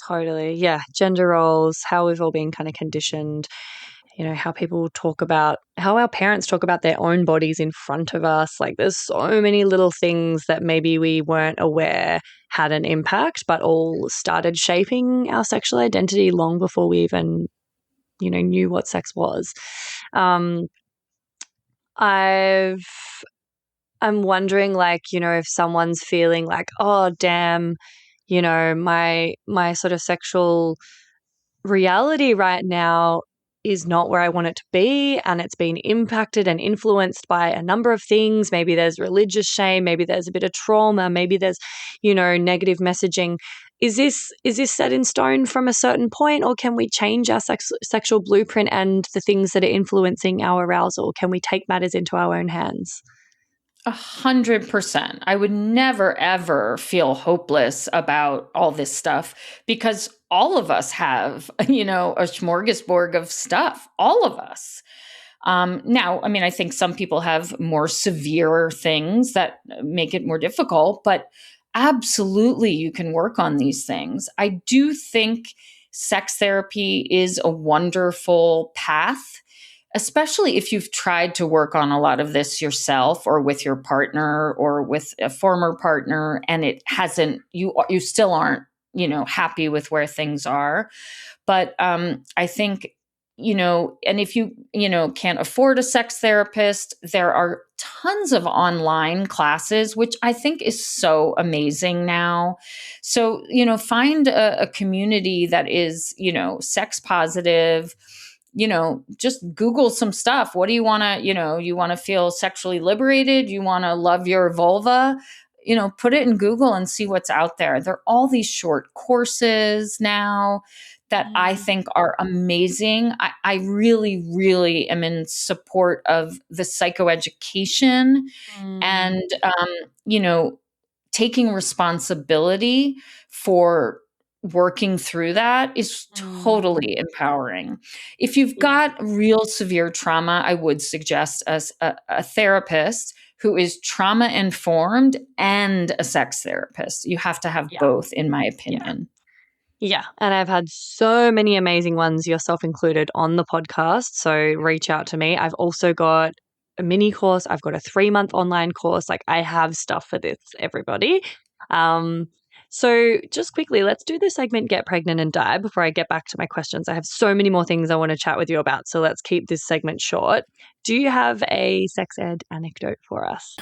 Speaker 3: Totally. Yeah. Gender roles, how we've all been kind of conditioned, how people talk about, how our parents talk about their own bodies in front of us. There's so many little things that maybe we weren't aware had an impact, but all started shaping our sexual identity long before we even, knew what sex was. I'm wondering, if someone's feeling oh, damn, my sort of sexual reality right now is not where I want it to be, and it's been impacted and influenced by a number of things. Maybe there's religious shame, maybe there's a bit of trauma, maybe there's, negative messaging. Is this set in stone from a certain point, or can we change our sexual blueprint and the things that are influencing our arousal? Can we take matters into our own hands?
Speaker 5: 100%. I would never, ever feel hopeless about all this stuff, because all of us have, a smorgasbord of stuff, all of us. Now, I mean, I think some people have more severe things that make it more difficult, but absolutely you can work on these things. I do think sex therapy is a wonderful path, especially if you've tried to work on a lot of this yourself or with your partner or with a former partner and it hasn't, you still aren't, happy with where things are. But I think, and if you, can't afford a sex therapist, there are tons of online classes, which I think is so amazing now. So, find a community that is, sex positive, just Google some stuff. What do you want to, you want to feel sexually liberated? You want to love your vulva? Put it in Google and see what's out there. There are all these short courses now that I think are amazing. I really, really am in support of the psychoeducation and, taking responsibility for working through that is totally empowering. If you've got real severe trauma, I would suggest a therapist who is trauma informed and a sex therapist. You have to have both, in my opinion.
Speaker 3: Yeah. And I've had so many amazing ones, yourself included, on the podcast. So reach out to me. I've also got a mini course. I've got a 3-month online course. Like, I have stuff for this, everybody. So just quickly, let's do the segment Get Pregnant and Die before I get back to my questions. I have so many more things I want to chat with you about. So let's keep this segment short. Do you have a sex ed anecdote for us?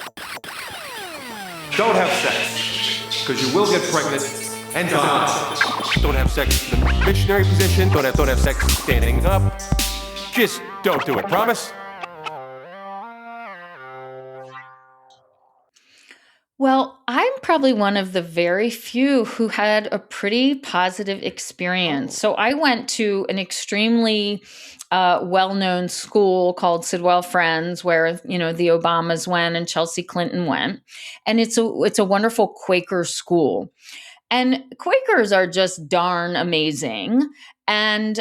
Speaker 2: Don't have sex, because you will get pregnant and die. Don't have sex in the missionary position. Don't have sex standing up. Just don't do it. Promise?
Speaker 5: Well, I'm probably one of the very few who had a pretty positive experience. So I went to an extremely well-known school called Sidwell Friends, where the Obamas went and Chelsea Clinton went, and it's a wonderful Quaker school, and Quakers are just darn amazing, and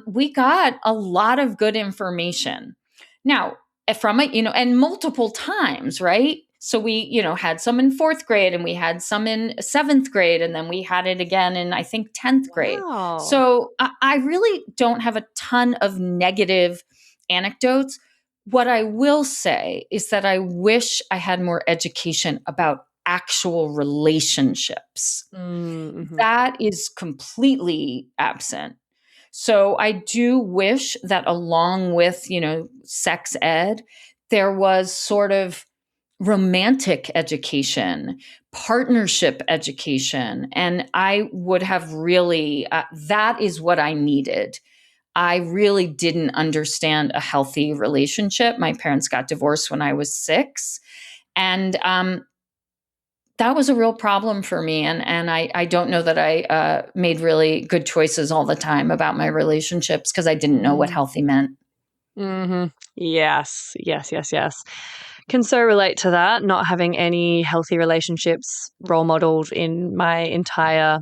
Speaker 5: we got a lot of good information. Now, from it, and multiple times, right? So we, had some in 4th grade and we had some in 7th grade and then we had it again in, I think, 10th grade.
Speaker 3: Wow.
Speaker 5: So I really don't have a ton of negative anecdotes. What I will say is that I wish I had more education about actual relationships.
Speaker 3: Mm-hmm.
Speaker 5: That is completely absent. So I do wish that along with, sex ed, there was sort of romantic education, partnership education. And I would have really, that is what I needed. I really didn't understand a healthy relationship. My parents got divorced when I was 6. And that was a real problem for me. And I don't know that I made really good choices all the time about my relationships because I didn't know what healthy meant.
Speaker 3: Mm-hmm. Yes. Can so relate to that, not having any healthy relationships role modeled in my entire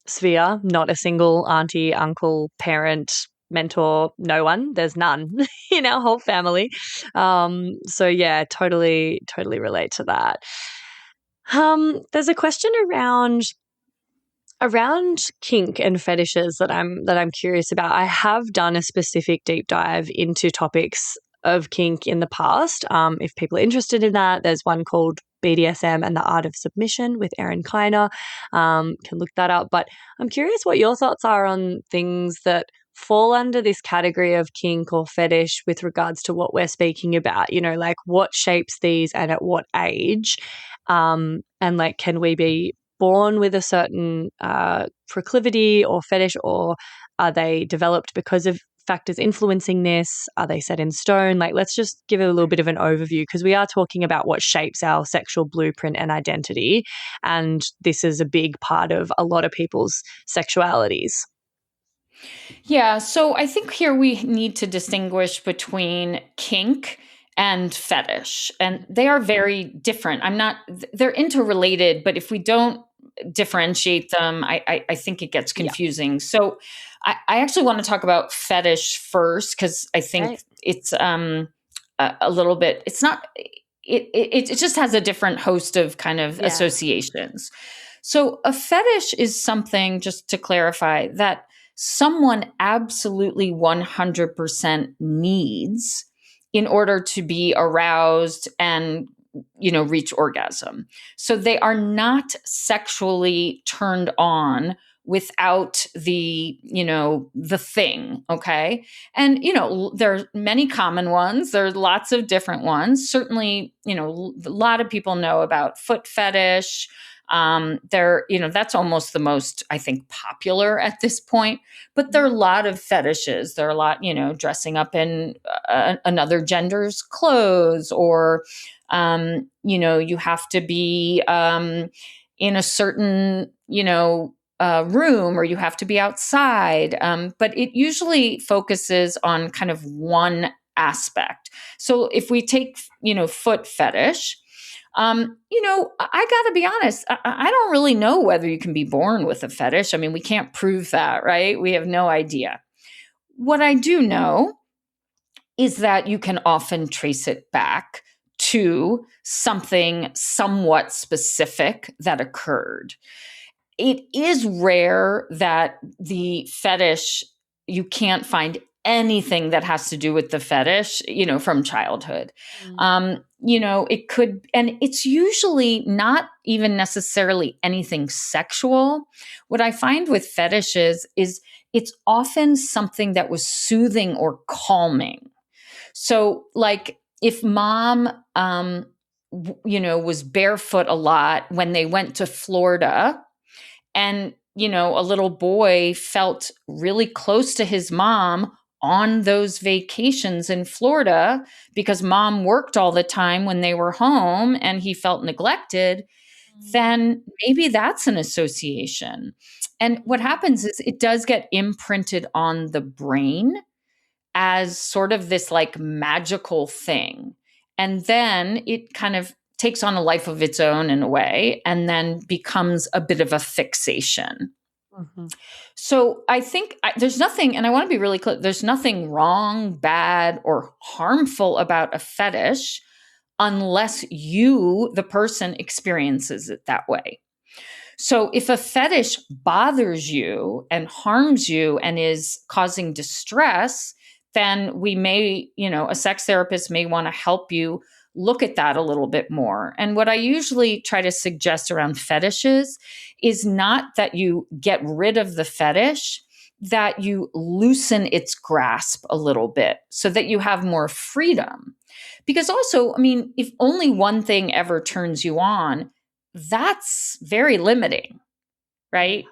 Speaker 3: sphere, not a single auntie, uncle, parent, mentor, no one. There's none in our whole family. So yeah, totally relate to that. There's a question around kink and fetishes that I'm curious about. I have done a specific deep dive into topics of kink in the past. If people are interested in that, there's one called BDSM and the Art of Submission with Erin Kleiner. Can look that up. But I'm curious what your thoughts are on things that fall under this category of kink or fetish with regards to what we're speaking about. Like what shapes these and at what age? And like, can we be born with a certain proclivity or fetish, or are they developed because of factors influencing this? Are they set in stone? Like, let's just give it a little bit of an overview, because we are talking about what shapes our sexual blueprint and identity. And this is a big part of a lot of people's sexualities.
Speaker 5: Yeah. So I think here we need to distinguish between kink and fetish, and they are very different. They're interrelated, but if we don't differentiate them, I think it gets confusing. Yeah. So I actually want to talk about fetish first, because I think it's a little bit, it's not, it just has a different host of kind of
Speaker 3: Yeah.
Speaker 5: associations. So a fetish is something, just to clarify, that someone absolutely 100% needs in order to be aroused and, reach orgasm. So they are not sexually turned on without the thing. Okay. And, there are many common ones. There are lots of different ones. Certainly, a lot of people know about foot fetish. That's almost the most, I think, popular at this point, but there are a lot of fetishes. There are a lot, dressing up in another gender's clothes, or, you have to be in a certain, room, or you have to be outside. But it usually focuses on kind of one aspect. So if we take, foot fetish, I got to be honest, I don't really know whether you can be born with a fetish. I mean, we can't prove that, right? We have no idea. What I do know is that you can often trace it back to something somewhat specific that occurred. It is rare that the fetish, you can't find anything that has to do with the fetish, from childhood. It could, and it's usually not even necessarily anything sexual. What I find with fetishes is it's often something that was soothing or calming. So like if mom, was barefoot a lot when they went to Florida, and, a little boy felt really close to his mom on those vacations in Florida because mom worked all the time when they were home and he felt neglected, then maybe that's an association. And what happens is it does get imprinted on the brain as sort of this like magical thing. And then it kind of takes on a life of its own in a way, and then becomes a bit of a fixation. Mm-hmm. So I think there's nothing, and I want to be really clear, there's nothing wrong, bad, or harmful about a fetish unless you, the person, experiences it that way. So if a fetish bothers you and harms you and is causing distress, then we may, a sex therapist may want to help you look at that a little bit more. And what I usually try to suggest around fetishes is not that you get rid of the fetish, that you loosen its grasp a little bit so that you have more freedom. Because also, I mean, if only one thing ever turns you on, that's very limiting, right?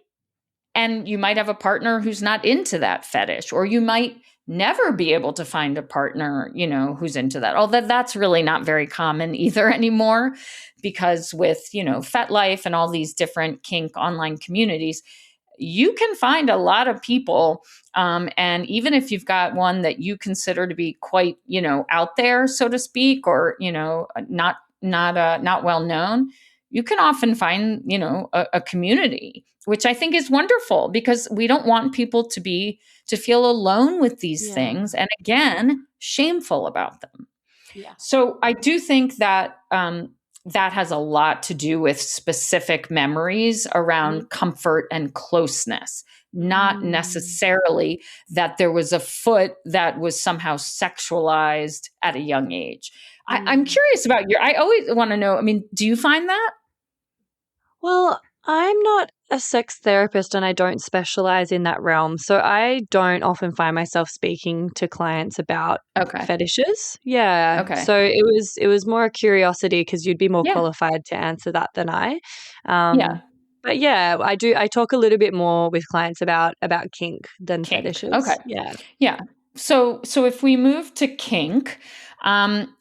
Speaker 5: And you might have a partner who's not into that fetish, or you might never be able to find a partner, who's into that. Although that's really not very common either anymore, because with, FetLife and all these different kink online communities, you can find a lot of people. And even if you've got one that you consider to be quite, out there, so to speak, or, not well known, you can often find, a community, which I think is wonderful, because we don't want people to feel alone with these things. And again, shameful about them. Yeah. So I do think that that has a lot to do with specific memories around comfort and closeness, not necessarily that there was a foot that was somehow sexualized at a young age. I'm curious about I always want to know, I mean, do you find that?
Speaker 3: Well, I'm not a sex therapist and I don't specialize in that realm. So I don't often find myself speaking to clients about fetishes. Yeah. Okay. So it was more a curiosity, because you'd be more qualified to answer that than I. But yeah, I talk a little bit more with clients about kink than fetishes.
Speaker 5: Okay.
Speaker 3: Yeah.
Speaker 5: Yeah. So if we move to kink, I'm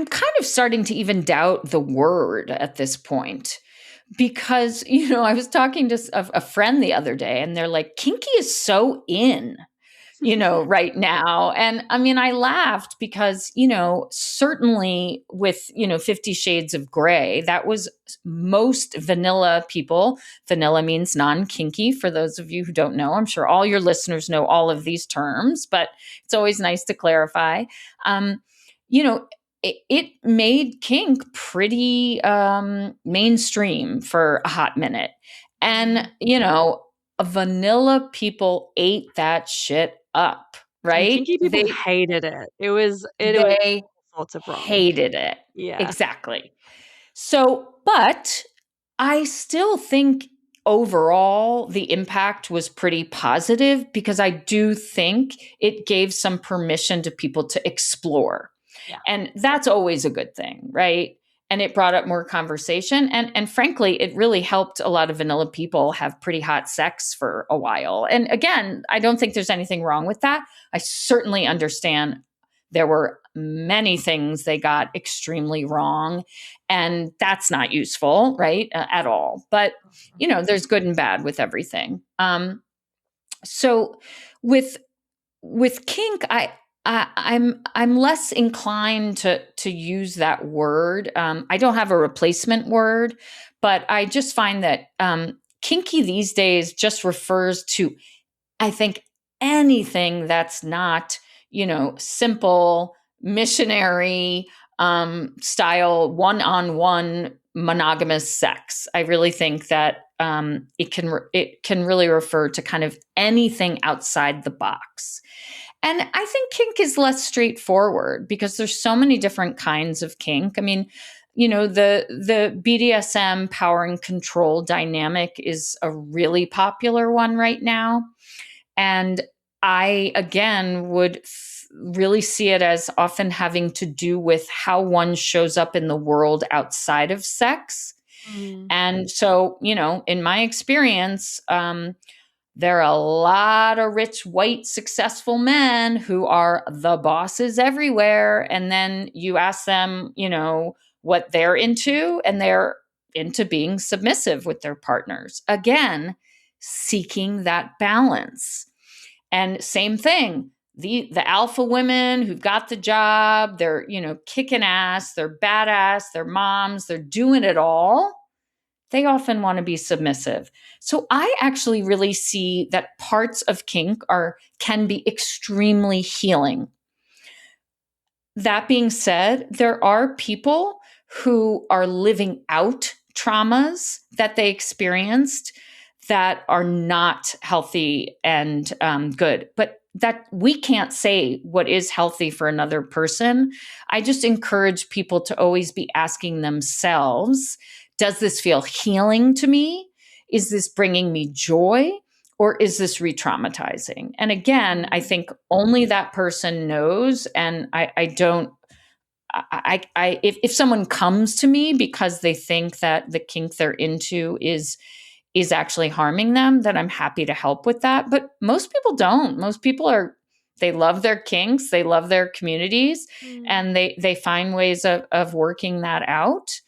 Speaker 5: kind of starting to even doubt the word at this point, because, I was talking to a friend the other day and they're like, kinky is so in. right now. And I mean, I laughed because, certainly with, 50 Shades of Grey, that was most vanilla people. Vanilla means non-kinky, for those of you who don't know. I'm sure all your listeners know all of these terms, but it's always nice to clarify. You know, it made kink pretty mainstream for a hot minute. And, vanilla people ate that shit up,
Speaker 3: And
Speaker 5: right?
Speaker 3: kinky people hated it. It was
Speaker 5: They
Speaker 3: all sorts of wrong.
Speaker 5: hated it.
Speaker 3: Yeah.
Speaker 5: Exactly. So, but I still think overall the impact was pretty positive because I do think it gave some permission to people to explore.
Speaker 3: Yeah.
Speaker 5: And that's always a good thing, right? And it brought up more conversation. And frankly, it really helped a lot of vanilla people have pretty hot sex for a while. And again, I don't think there's anything wrong with that. I certainly understand there were many things they got extremely wrong, and that's not useful, right? At all. But, there's good and bad with everything. So with kink, I'm less inclined to use that word. I don't have a replacement word, but I just find that kinky these days just refers to, I think, anything that's not, simple missionary style one-on-one monogamous sex. I really think that it can really refer to kind of anything outside the box. And I think kink is less straightforward because there's so many different kinds of kink. I mean, the BDSM power and control dynamic is a really popular one right now. And I, again, would really see it as often having to do with how one shows up in the world outside of sex. And so, in my experience, there are a lot of rich, white, successful men who are the bosses everywhere. And then you ask them, what they're into, and they're into being submissive with their partners. Again, seeking that balance. And same thing, the alpha women who've got the job, they're, kicking ass, they're badass, they're moms, they're doing it all. They often want to be submissive. So I actually really see that parts of kink can be extremely healing. That being said, there are people who are living out traumas that they experienced that are not healthy and good. But that we can't say what is healthy for another person. I just encourage people to always be asking themselves, does this feel healing to me? Is this bringing me joy? Or is this re-traumatizing? And again, I think only that person knows. And if someone comes to me because they think that the kink they're into is actually harming them, then I'm happy to help with that. But most people don't. Most people they love their kinks, they love their communities, and they find ways of working that out.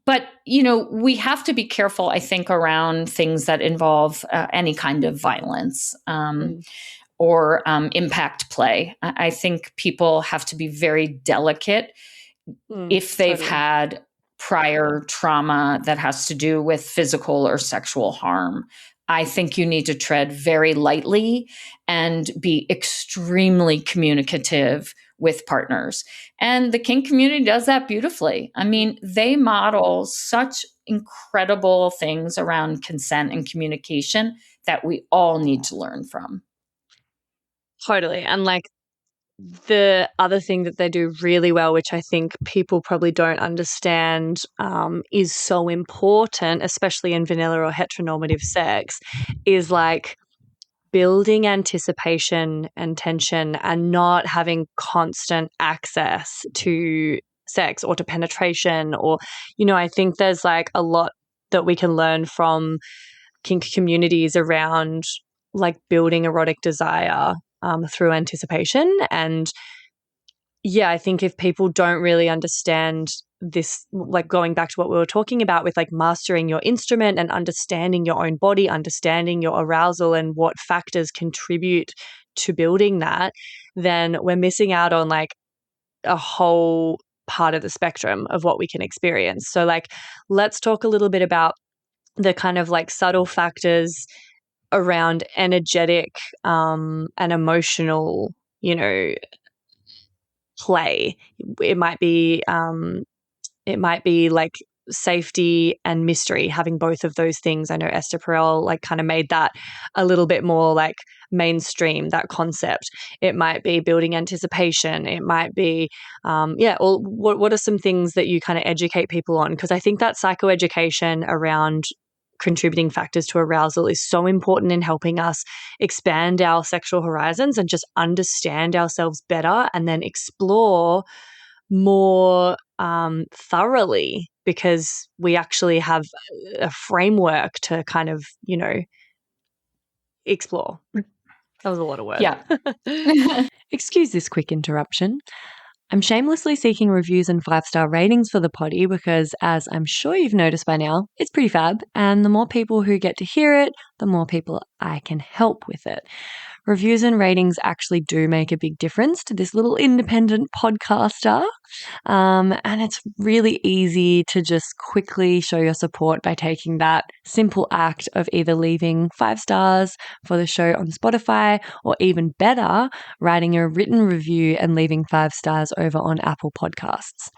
Speaker 5: But, we have to be careful, I think, around things that involve any kind of violence or impact play. I think people have to be very delicate if they've had prior trauma that has to do with physical or sexual harm. I think you need to tread very lightly and be extremely communicative with partners. And the kink community does that beautifully. I mean, they model such incredible things around consent and communication that we all need to learn from.
Speaker 3: Totally. And the other thing that they do really well, which I think people probably don't understand, is so important, especially in vanilla or heteronormative sex, is building anticipation and tension and not having constant access to sex or to penetration. Or, I think there's a lot that we can learn from kink communities around building erotic desire through anticipation. And I think if people don't really understand this, like going back to what we were talking about with like mastering your instrument and understanding your own body, understanding your arousal and what factors contribute to building that, then we're missing out on like a whole part of the spectrum of what we can experience. So like, let's talk a little bit about the kind of like subtle factors around energetic and emotional, play. It might be like safety and mystery, having both of those things. I know Esther Perel like kind of made that a little bit more like mainstream, that concept. It might be building anticipation. It might be, or what are some things that you kind of educate people on? Because I think that psychoeducation around contributing factors to arousal is so important in helping us expand our sexual horizons and just understand ourselves better and then explore more thoroughly, because we actually have a framework to kind of, explore. That was a lot of words.
Speaker 5: Yeah.
Speaker 3: Excuse this quick interruption. I'm shamelessly seeking reviews and 5-star ratings for the potty because, as I'm sure you've noticed by now, it's pretty fab. And the more people who get to hear it, the more people I can help with it. Reviews and ratings actually do make a big difference to this little independent podcaster. And it's really easy to just quickly show your support by taking that simple act of either leaving 5 stars for the show on Spotify, or even better, writing a written review and leaving 5 stars over on Apple Podcasts.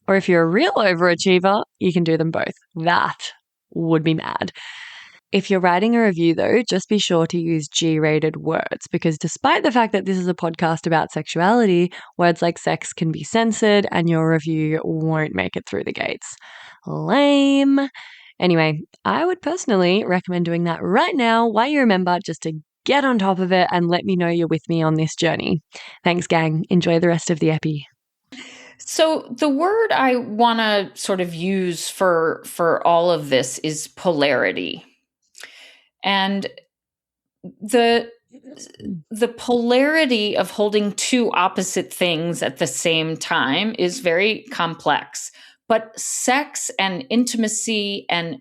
Speaker 3: Or if you're a real overachiever, you can do them both. That would be mad. If you're writing a review, though, just be sure to use G-rated words, because despite the fact that this is a podcast about sexuality, words like sex can be censored and your review won't make it through the gates. Lame. Anyway, I would personally recommend doing that right now while you remember, just to get on top of it and let me know you're with me on this journey. Thanks, gang. Enjoy the rest of the epi.
Speaker 5: So the word I want to sort of use for all of this is polarity. And the polarity of holding two opposite things at the same time is very complex. But sex and intimacy and,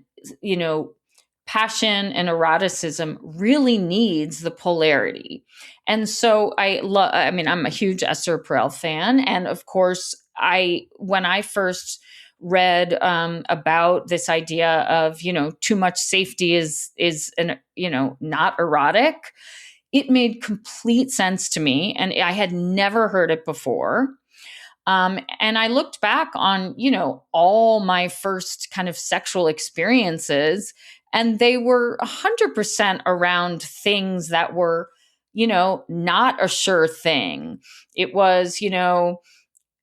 Speaker 5: passion and eroticism really needs the polarity. And so I'm a huge Esther Perel fan. And of course, when I first read about this idea of, too much safety is not erotic, it made complete sense to me. And I had never heard it before. And I looked back on, all my first kind of sexual experiences, and they were 100% around things that were, not a sure thing. It was,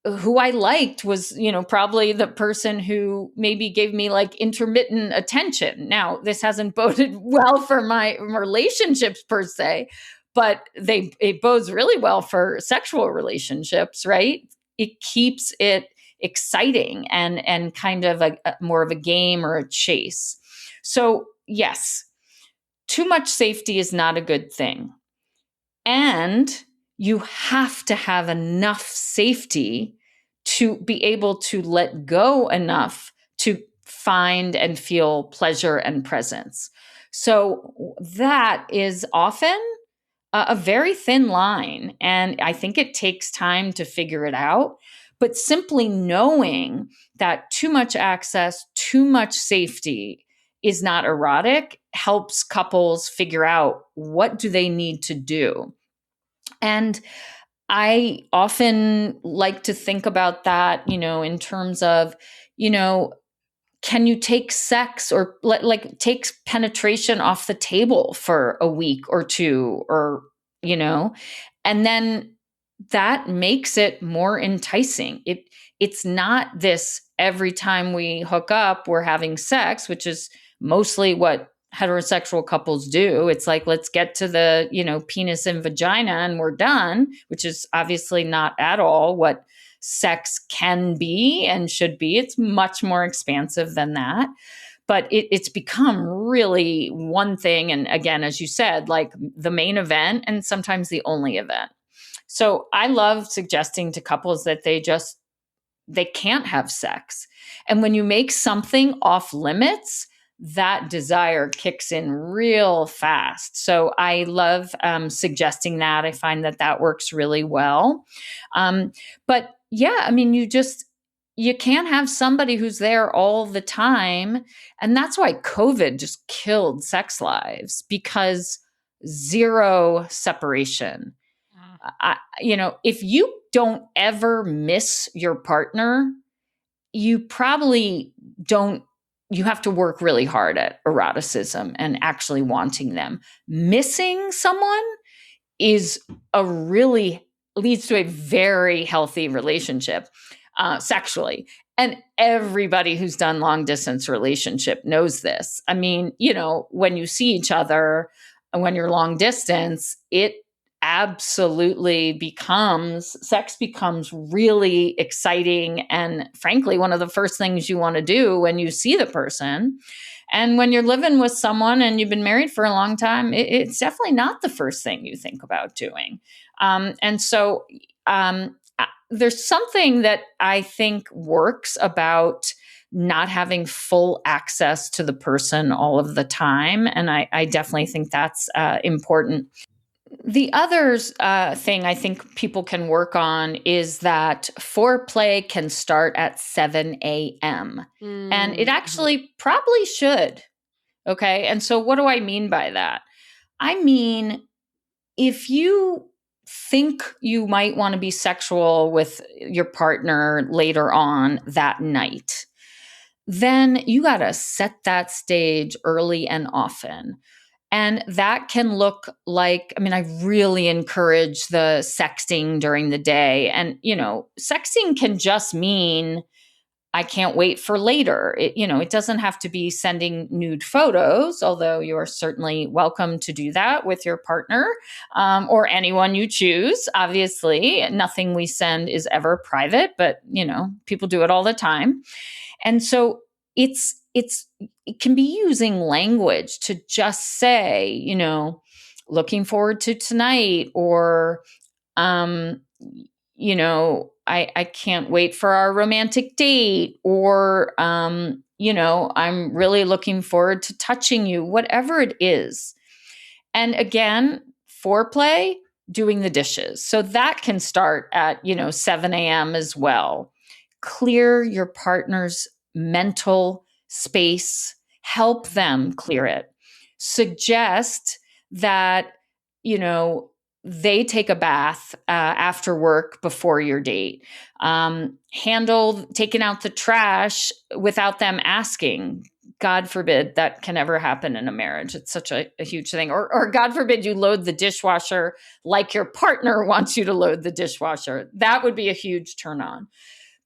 Speaker 5: who I liked was, probably the person who maybe gave me like intermittent attention. Now, this hasn't boded well for my relationships per se, but it bodes really well for sexual relationships, right? It keeps it exciting and kind of more of a game or a chase. So yes, too much safety is not a good thing. And you have to have enough safety to be able to let go enough to find and feel pleasure and presence. So that is often a very thin line. And I think it takes time to figure it out. But simply knowing that too much access, too much safety is not erotic helps couples figure out what do they need to do. And I often like to think about that, in terms of, can you take sex or take penetration off the table for a week or two, or, and then that makes it more enticing. It's not this every time we hook up, we're having sex, which is mostly what heterosexual couples do. It's like, let's get to the, penis and vagina and we're done, which is obviously not at all what sex can be and should be. It's much more expansive than that. But it's become really one thing. And again, as you said, like the main event and sometimes the only event. So I love suggesting to couples that they just they can't have sex. And when you make something off limits, that desire kicks in real fast. So I love suggesting that. I find that works really well. But yeah, I mean, you can't have somebody who's there all the time. And that's why COVID just killed sex lives, because zero separation. If you don't ever miss your partner, you probably don't. You have to work really hard at eroticism and actually wanting them. Missing someone leads to a very healthy relationship sexually. And everybody who's done long distance relationship knows this. I mean, when you see each other and when you're long distance, it absolutely sex becomes really exciting. And frankly, one of the first things you want to do when you see the person. And when you're living with someone and you've been married for a long time, it's definitely not the first thing you think about doing. There's something that I think works about not having full access to the person all of the time. And I definitely think that's important. The other thing I think people can work on is that foreplay can start at 7 a.m. And it actually probably should. Okay. And so what do I mean by that? I mean, if you think you might want to be sexual with your partner later on that night, then you got to set that stage early and often. And that can look like, I really encourage the sexting during the day. And, sexting can just mean I can't wait for later. It doesn't have to be sending nude photos, although you are certainly welcome to do that with your partner or anyone you choose. Obviously, nothing we send is ever private, but, people do it all the time. And so it can be using language to just say, looking forward to tonight, or, I can't wait for our romantic date, or, I'm really looking forward to touching you, whatever it is. And again, foreplay, doing the dishes. So that can start at, 7 a.m. as well. Clear your partner's mental space, help them clear it. Suggest that, they take a bath after work before your date. Handle taking out the trash without them asking. God forbid that can ever happen in a marriage. It's such a huge thing. Or God forbid you load the dishwasher like your partner wants you to load the dishwasher. That would be a huge turn on.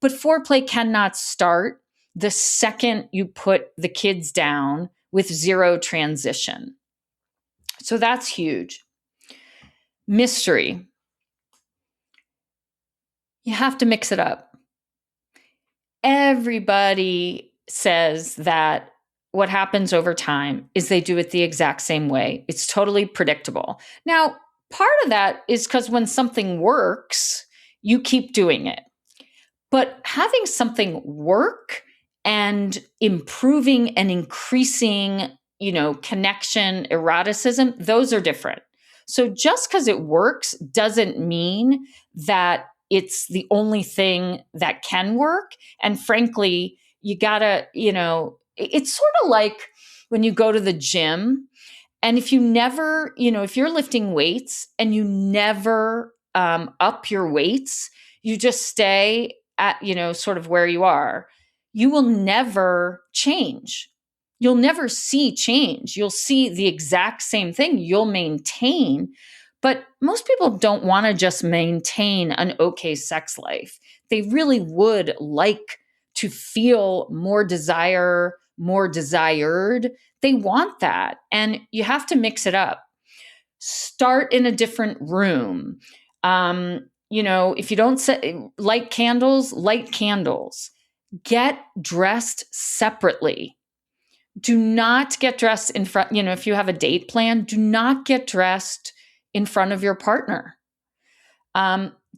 Speaker 5: But foreplay cannot start the second you put the kids down with zero transition. So that's huge. Mystery. You have to mix it up. Everybody says that what happens over time is they do it the exact same way. It's totally predictable. Now, part of that is because when something works, you keep doing it. But having something work and improving and increasing, connection, eroticism, those are different. So just because it works doesn't mean that it's the only thing that can work. And frankly, you gotta, it's sort of like when you go to the gym, and if you never, if you're lifting weights and you never up your weights, you just stay at, sort of where you are, you will never change. You'll never see change. You'll see the exact same thing. You'll maintain. But most people don't want to just maintain an okay sex life. They really would like to feel more desire, more desired. They want that. And you have to mix it up. Start in a different room. If you don't light candles. Get dressed separately. Do not get dressed in front, if you have a date plan, do not get dressed in front of your partner.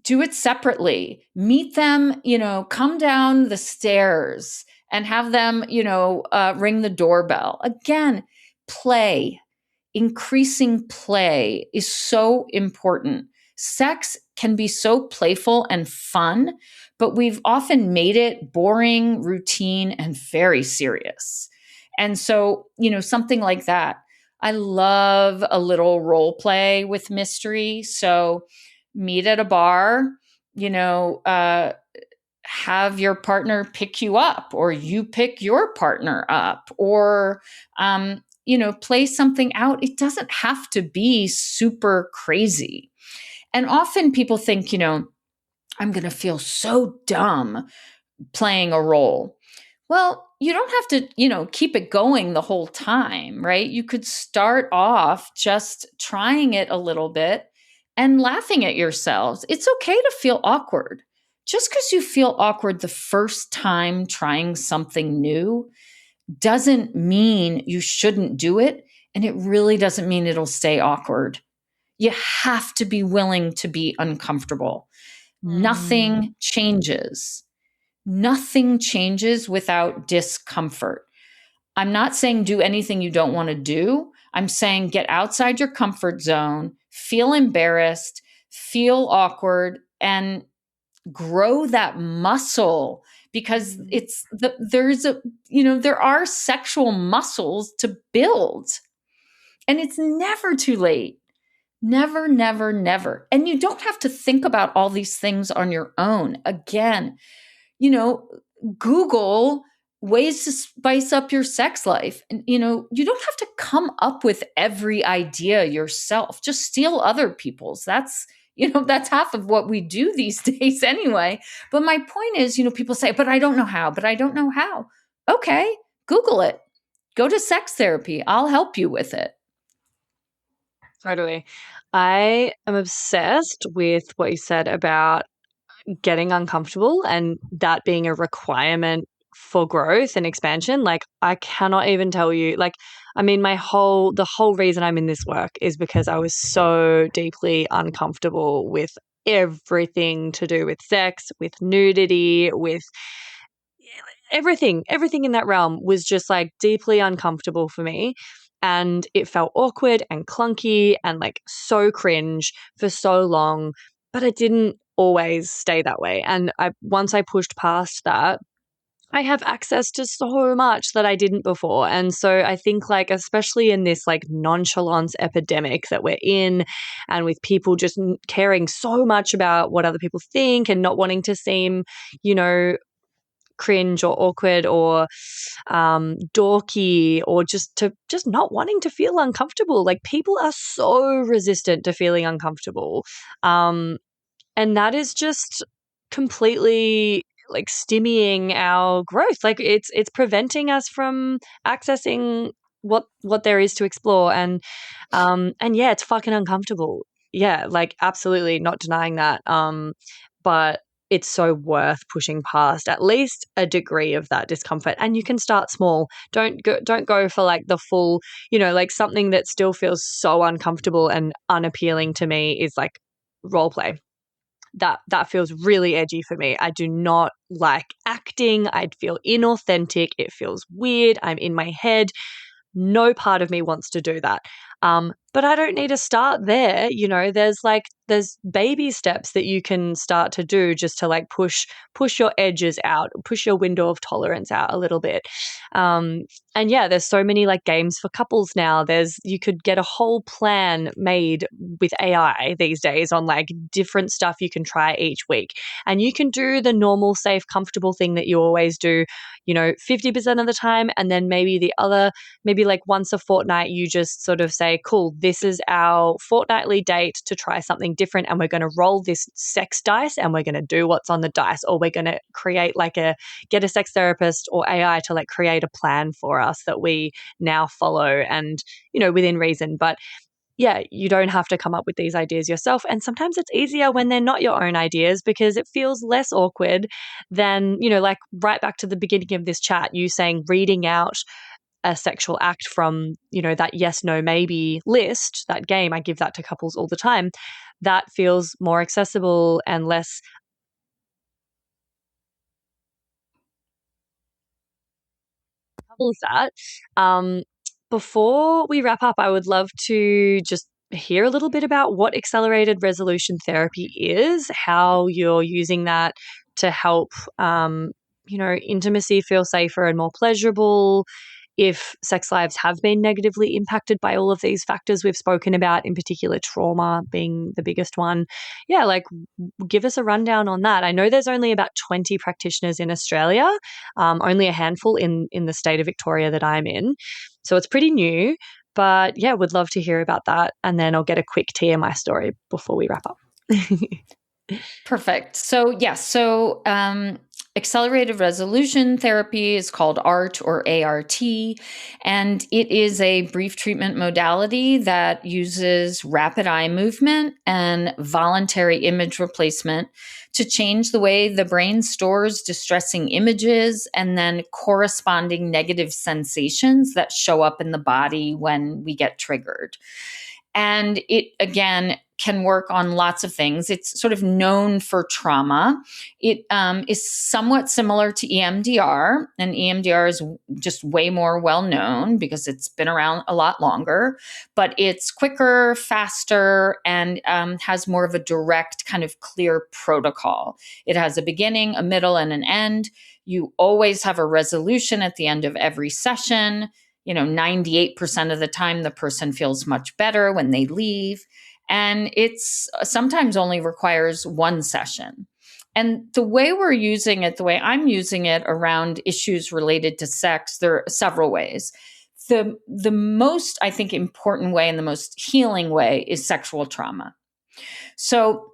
Speaker 5: do it separately. Meet them, come down the stairs and have them, ring the doorbell. Again, play. Increasing play is so important. Sex can be so playful and fun, but we've often made it boring, routine, and very serious. And so, something like that. I love a little role play with mystery. So, meet at a bar, have your partner pick you up, or you pick your partner up, or, play something out. It doesn't have to be super crazy. And often people think, I'm going to feel so dumb playing a role. Well, you don't have to, keep it going the whole time, right? You could start off just trying it a little bit and laughing at yourselves. It's okay to feel awkward. Just because you feel awkward the first time trying something new doesn't mean you shouldn't do it. And it really doesn't mean it'll stay awkward. You have to be willing to be uncomfortable. Nothing changes. Nothing changes without discomfort. I'm not saying do anything you don't want to do. I'm saying get outside your comfort zone, feel embarrassed, feel awkward, and grow that muscle, because there are sexual muscles to build, and it's never too late. Never, never, never. And you don't have to think about all these things on your own. Again, Google ways to spice up your sex life. And, you don't have to come up with every idea yourself. Just steal other people's. That's half of what we do these days anyway. But my point is, people say, but I don't know how, Okay, Google it. Go to sex therapy. I'll help you with it.
Speaker 3: Totally. I am obsessed with what you said about getting uncomfortable and that being a requirement for growth and expansion. Like, I cannot even tell you, the whole reason I'm in this work is because I was so deeply uncomfortable with everything to do with sex, with nudity, with everything in that realm was just like deeply uncomfortable for me. And it felt awkward and clunky and like so cringe for so long, but it didn't always stay that way. And once I pushed past that, I have access to so much that I didn't before. And so I think, like, especially in this like nonchalance epidemic that we're in, and with people just caring so much about what other people think and not wanting to seem, cringe or awkward or dorky, or just not wanting to feel uncomfortable. Like, people are so resistant to feeling uncomfortable. And that is just completely like stymieing our growth. Like, it's preventing us from accessing what there is to explore. And yeah, it's fucking uncomfortable. Yeah, like, absolutely not denying that. But it's so worth pushing past at least a degree of that discomfort. And you can start small. Don't go for like the full, like something that still feels so uncomfortable and unappealing to me is like role play. That feels really edgy for me. I do not like acting. I'd feel inauthentic. It feels weird. I'm in my head. No part of me wants to do that. But I don't need to start there. There's baby steps that you can start to do just to like push your edges out, push your window of tolerance out a little bit. And yeah, there's so many like games for couples now. You could get a whole plan made with AI these days on like different stuff you can try each week. And you can do the normal, safe, comfortable thing that you always do, 50% of the time. And then maybe like once a fortnight, you just sort of say, cool, this is our fortnightly date to try something different. And we're going to roll this sex dice and we're going to do what's on the dice. Or we're going to create get a sex therapist or AI to like create a plan for us that we now follow and, within reason. But yeah, you don't have to come up with these ideas yourself. And sometimes it's easier when they're not your own ideas because it feels less awkward than, like right back to the beginning of this chat, you saying reading out a sexual act from, that yes, no, maybe list, that game. I give that to couples all the time. that feels more accessible and less that. Before we wrap up, I would love to just hear a little bit about what accelerated resolution therapy is, how you're using that to help, intimacy feel safer and more pleasurable, if sex lives have been negatively impacted by all of these factors we've spoken about, in particular trauma being the biggest one. Yeah, like give us a rundown on that. I know there's only about 20 practitioners in Australia, only a handful in the state of Victoria that I'm in. So it's pretty new, but yeah, would love to hear about that. And then I'll get a quick TMI story before we wrap up.
Speaker 5: Perfect. So, accelerated resolution therapy is called ART or ART, and it is a brief treatment modality that uses rapid eye movement and voluntary image replacement to change the way the brain stores distressing images and then corresponding negative sensations that show up in the body when we get triggered. And it, again, can work on lots of things. It's sort of known for trauma. It is somewhat similar to EMDR, and EMDR is just way more well known because it's been around a lot longer, but it's quicker, faster, and has more of a direct kind of clear protocol. It has a beginning, a middle, and an end. You always have a resolution at the end of every session. 98% of the time, the person feels much better when they leave. And it's sometimes only requires one session. And the way we're using it, the way I'm using it around issues related to sex, there are several ways. The most, I think, important way and the most healing way is sexual trauma. So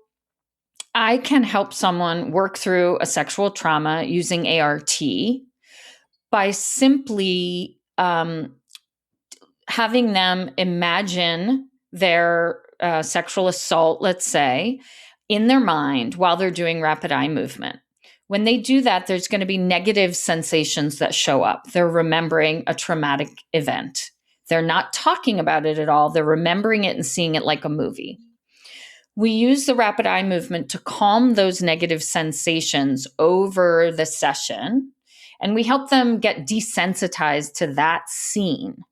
Speaker 5: I can help someone work through a sexual trauma using ART by simply having them imagine their sexual assault, let's say, in their mind while they're doing rapid eye movement. When they do that, there's going to be negative sensations that show up. They're remembering a traumatic event. They're not talking about it at all. They're remembering it and seeing it like a movie. We use the rapid eye movement to calm those negative sensations over the session, and we help them get desensitized to that scene.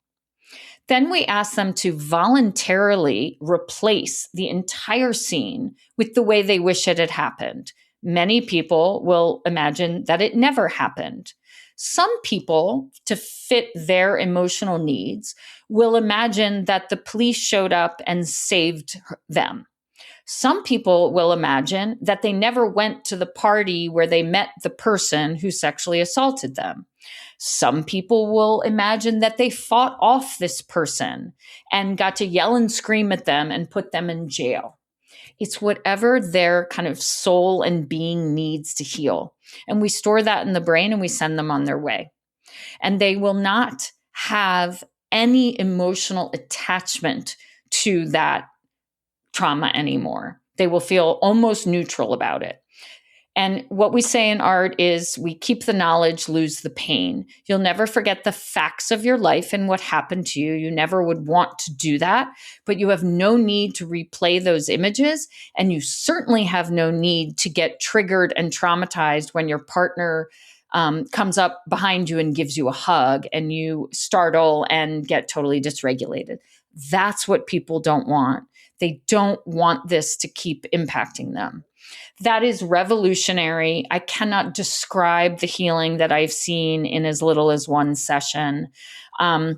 Speaker 5: Then we ask them to voluntarily replace the entire scene with the way they wish it had happened. Many people will imagine that it never happened. Some people, to fit their emotional needs, will imagine that the police showed up and saved them. Some people will imagine that they never went to the party where they met the person who sexually assaulted them. Some people will imagine that they fought off this person and got to yell and scream at them and put them in jail. It's whatever their kind of soul and being needs to heal. And we store that in the brain and we send them on their way. And they will not have any emotional attachment to that trauma anymore. They will feel almost neutral about it. And what we say in art is we keep the knowledge, lose the pain. You'll never forget the facts of your life and what happened to you. You never would want to do that, but you have no need to replay those images. And you certainly have no need to get triggered and traumatized when your partner comes up behind you and gives you a hug and you startle and get totally dysregulated. That's what people don't want. They don't want this to keep impacting them. That is revolutionary. I cannot describe the healing that I've seen in as little as one session. And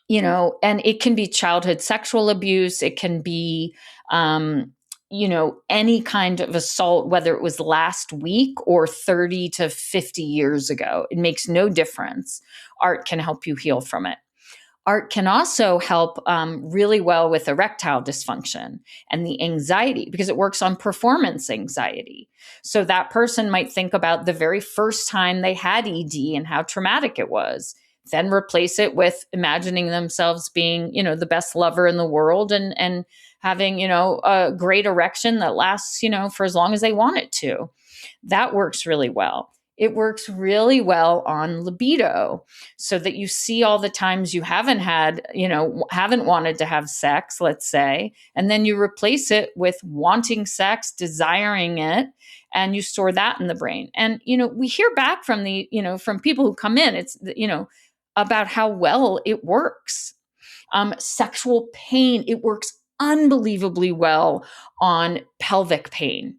Speaker 5: it can be childhood sexual abuse. It can be, any kind of assault, whether it was last week or 30 to 50 years ago. It makes no difference. Art can help you heal from it. Art can also help really well with erectile dysfunction and the anxiety because it works on performance anxiety. So that person might think about the very first time they had ED and how traumatic it was, then replace it with imagining themselves being, the best lover in the world and having, a great erection that lasts, for as long as they want it to. That works really well. It works really well on libido, so that you see all the times you haven't wanted to have sex, let's say, and then you replace it with wanting sex, desiring it, and you store that in the brain. And, we hear back from from people who come in, it's, about how well it works. Sexual pain, it works unbelievably well on pelvic pain.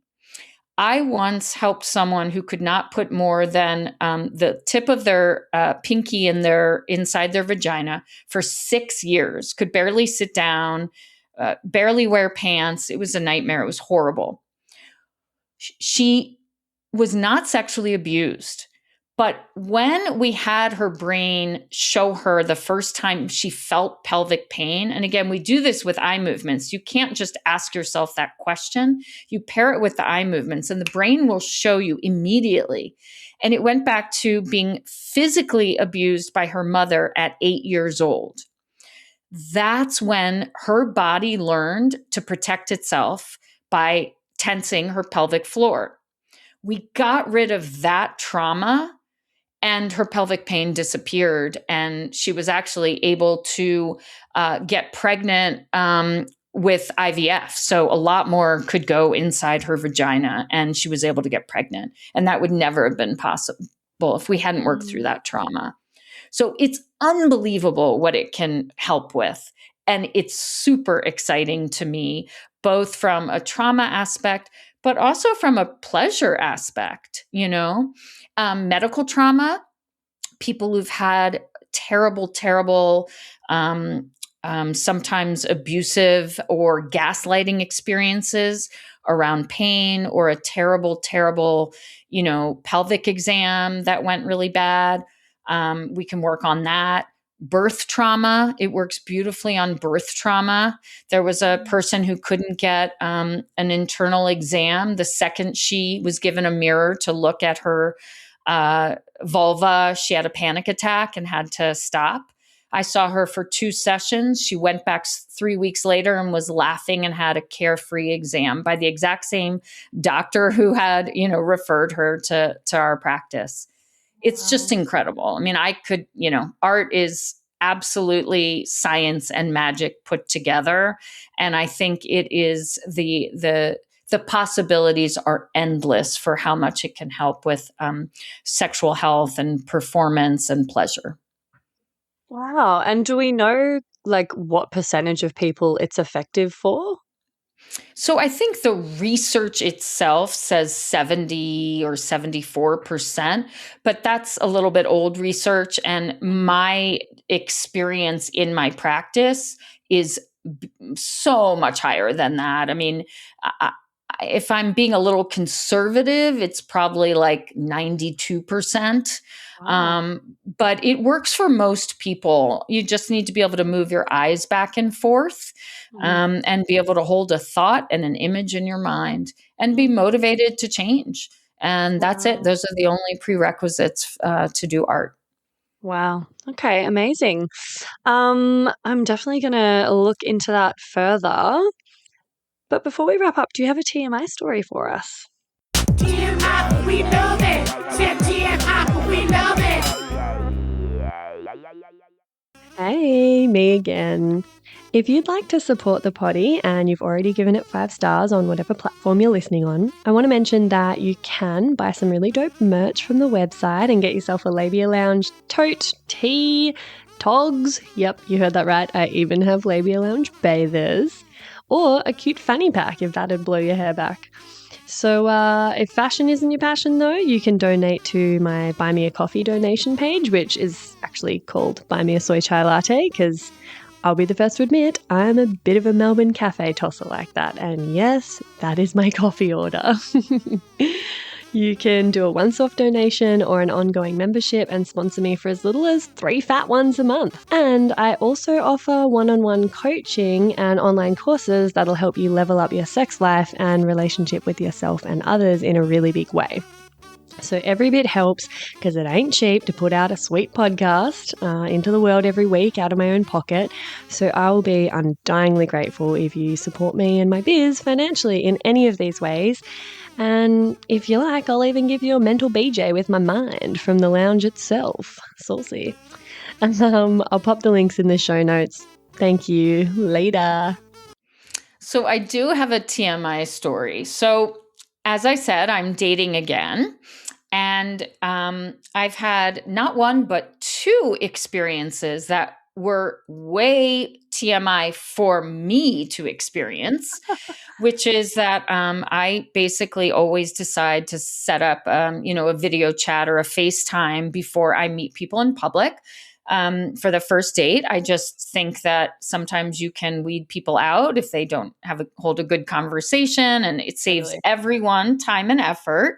Speaker 5: I once helped someone who could not put more than the tip of their pinky inside their vagina for 6 years, could barely sit down, barely wear pants. It was a nightmare. It was horrible. She was not sexually abused. But when we had her brain show her the first time she felt pelvic pain, and again, we do this with eye movements. You can't just ask yourself that question. You pair it with the eye movements, and the brain will show you immediately. And it went back to being physically abused by her mother at 8 years old. That's when her body learned to protect itself by tensing her pelvic floor. We got rid of that trauma, and her pelvic pain disappeared, and she was actually able to get pregnant with IVF. So a lot more could go inside her vagina, and she was able to get pregnant. And that would never have been possible if we hadn't worked through that trauma. So it's unbelievable what it can help with. And it's super exciting to me, both from a trauma aspect, but also from a pleasure aspect, medical trauma, people who've had terrible, sometimes abusive or gaslighting experiences around pain, or a terrible, pelvic exam that went really bad. We can work on that. Birth trauma, it works beautifully on birth trauma. There was a person who couldn't get an internal exam the second she was given a mirror to look at her vulva. She had a panic attack and had to stop. I saw her for 2 sessions. She went back 3 weeks later and was laughing and had a carefree exam by the exact same doctor who had, referred her to our practice. It's just incredible. I mean, art is absolutely science and magic put together. And I think it is the possibilities are endless for how much it can help with sexual health and performance and pleasure.
Speaker 3: Wow. And do we know what percentage of people it's effective for?
Speaker 5: So I think the research itself says 70 or 74%, but that's a little bit old research. And my experience in my practice is so much higher than that. I mean, if I'm being a little conservative, it's probably 92%. Wow. But it works for most people. You just need to be able to move your eyes back and forth, and be able to hold a thought and an image in your mind and be motivated to change. And that's it. Those are the only prerequisites to do art.
Speaker 3: Wow. Okay. Amazing. I'm definitely going to look into that further. But before we wrap up, do you have a TMI story for us?
Speaker 6: TMI, we love it. Said TMI, we love it.
Speaker 3: Hey, me again. If you'd like to support the potty and you've already given it 5 stars on whatever platform you're listening on, I want to mention that you can buy some really dope merch from the website and get yourself a Labia Lounge tote, tee, togs. Yep, you heard that right. I even have Labia Lounge bathers. Or a cute fanny pack if that'd blow your hair back. So if fashion isn't your passion though, you can donate to my Buy Me a Coffee donation page, which is actually called Buy Me a Soy Chai Latte, because I'll be the first to admit I'm a bit of a Melbourne cafe tosser like that. And yes, that is my coffee order. You can do a once-off donation or an ongoing membership and sponsor me for as little as 3 fat ones a month. And I also offer one-on-one coaching and online courses that'll help you level up your sex life and relationship with yourself and others in a really big way. So every bit helps because it ain't cheap to put out a sweet podcast into the world every week out of my own pocket. So I will be undyingly grateful if you support me and my biz financially in any of these ways. And if you like, I'll even give you a mental BJ with my mind from the lounge itself. Saucy. I'll pop the links in the show notes. Thank you. Later.
Speaker 5: So I do have a TMI story. So as I said, I'm dating again. And I've had not one, but two experiences that were way TMI for me to experience, which is that I basically always decide to set up, a video chat or a FaceTime before I meet people in public. For the first date, I just think that sometimes you can weed people out if they don't hold a good conversation, and it saves everyone time and effort.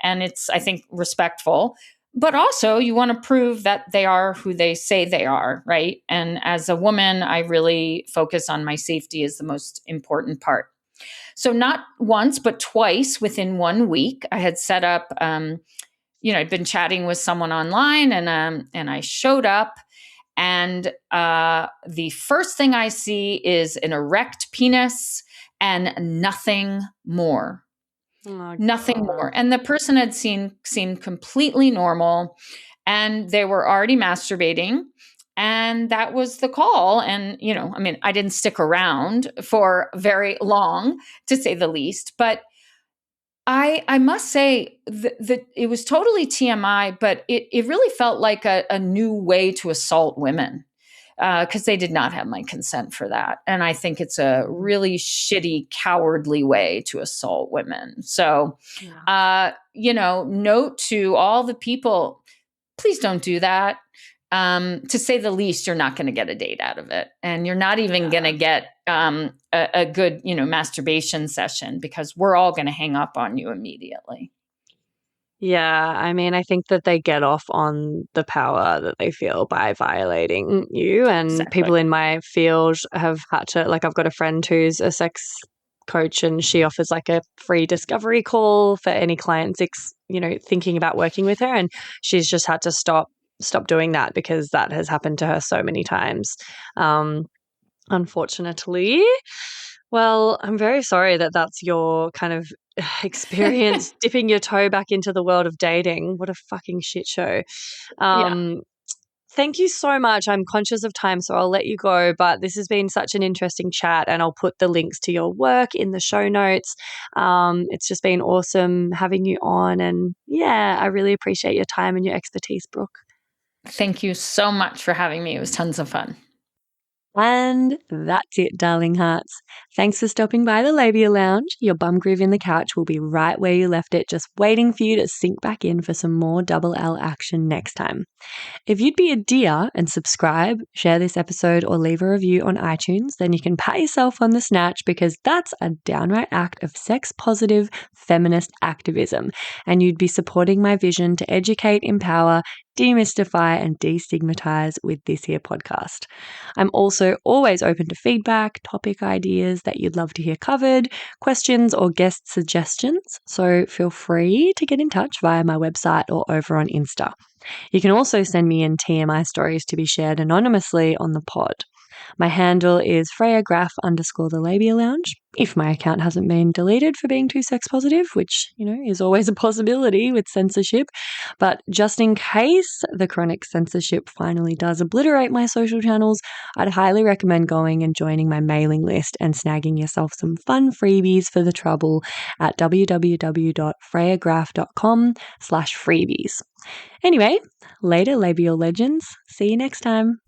Speaker 5: And it's, I think, respectful. But also, you want to prove that they are who they say they are, right? And as a woman, I really focus on my safety as the most important part. So not once, but twice within 1 week, I had set up, I'd been chatting with someone online, and I showed up. And the first thing I see is an erect penis and nothing more. Nothing more. And the person had seemed completely normal, and they were already masturbating. And that was the call. And, I didn't stick around for very long, to say the least. But I must say that it was totally TMI, but it really felt like a new way to assault women. Because they did not have my consent for that. And I think it's a really shitty, cowardly way to assault women. So, note to all the people, please don't do that. To say the least, you're not going to get a date out of it. And you're not even going to get a good, masturbation session, because we're all going to hang up on you immediately.
Speaker 3: Yeah, I think that they get off on the power that they feel by violating you. And
Speaker 5: Exactly.
Speaker 3: People in my field have had to, I've got a friend who's a sex coach, and she offers a free discovery call for any clients, thinking about working with her. And she's just had to stop doing that because that has happened to her so many times. Unfortunately. Well, I'm very sorry that that's your kind of experience dipping your toe back into the world of dating. What a fucking shit show. Thank you so much. I'm conscious of time, so I'll let you go. But this has been such an interesting chat, and I'll put the links to your work in the show notes. It's just been awesome having you on. And yeah, I really appreciate your time and your expertise, Brooke.
Speaker 5: Thank you so much for having me. It was tons of fun.
Speaker 3: And that's it, darling hearts. Thanks for stopping by the Labia Lounge. Your bum groove in the couch will be right where you left it, just waiting for you to sink back in for some more double L action next time. If you'd be a dear and subscribe, share this episode, or leave a review on iTunes, then you can pat yourself on the snatch, because that's a downright act of sex-positive feminist activism, and you'd be supporting my vision to educate, empower, demystify, and destigmatize with this here podcast. I'm also always open to feedback, topic ideas that you'd love to hear covered, questions or guest suggestions, so feel free to get in touch via my website or over on Insta. You can also send me in TMI stories to be shared anonymously on the pod. My handle is FreyaGraff_the Labia Lounge, if my account hasn't been deleted for being too sex positive, which, is always a possibility with censorship. But just in case the chronic censorship finally does obliterate my social channels, I'd highly recommend going and joining my mailing list and snagging yourself some fun freebies for the trouble at www.freyagraff.com/freebies. Anyway, later, labial legends. See you next time.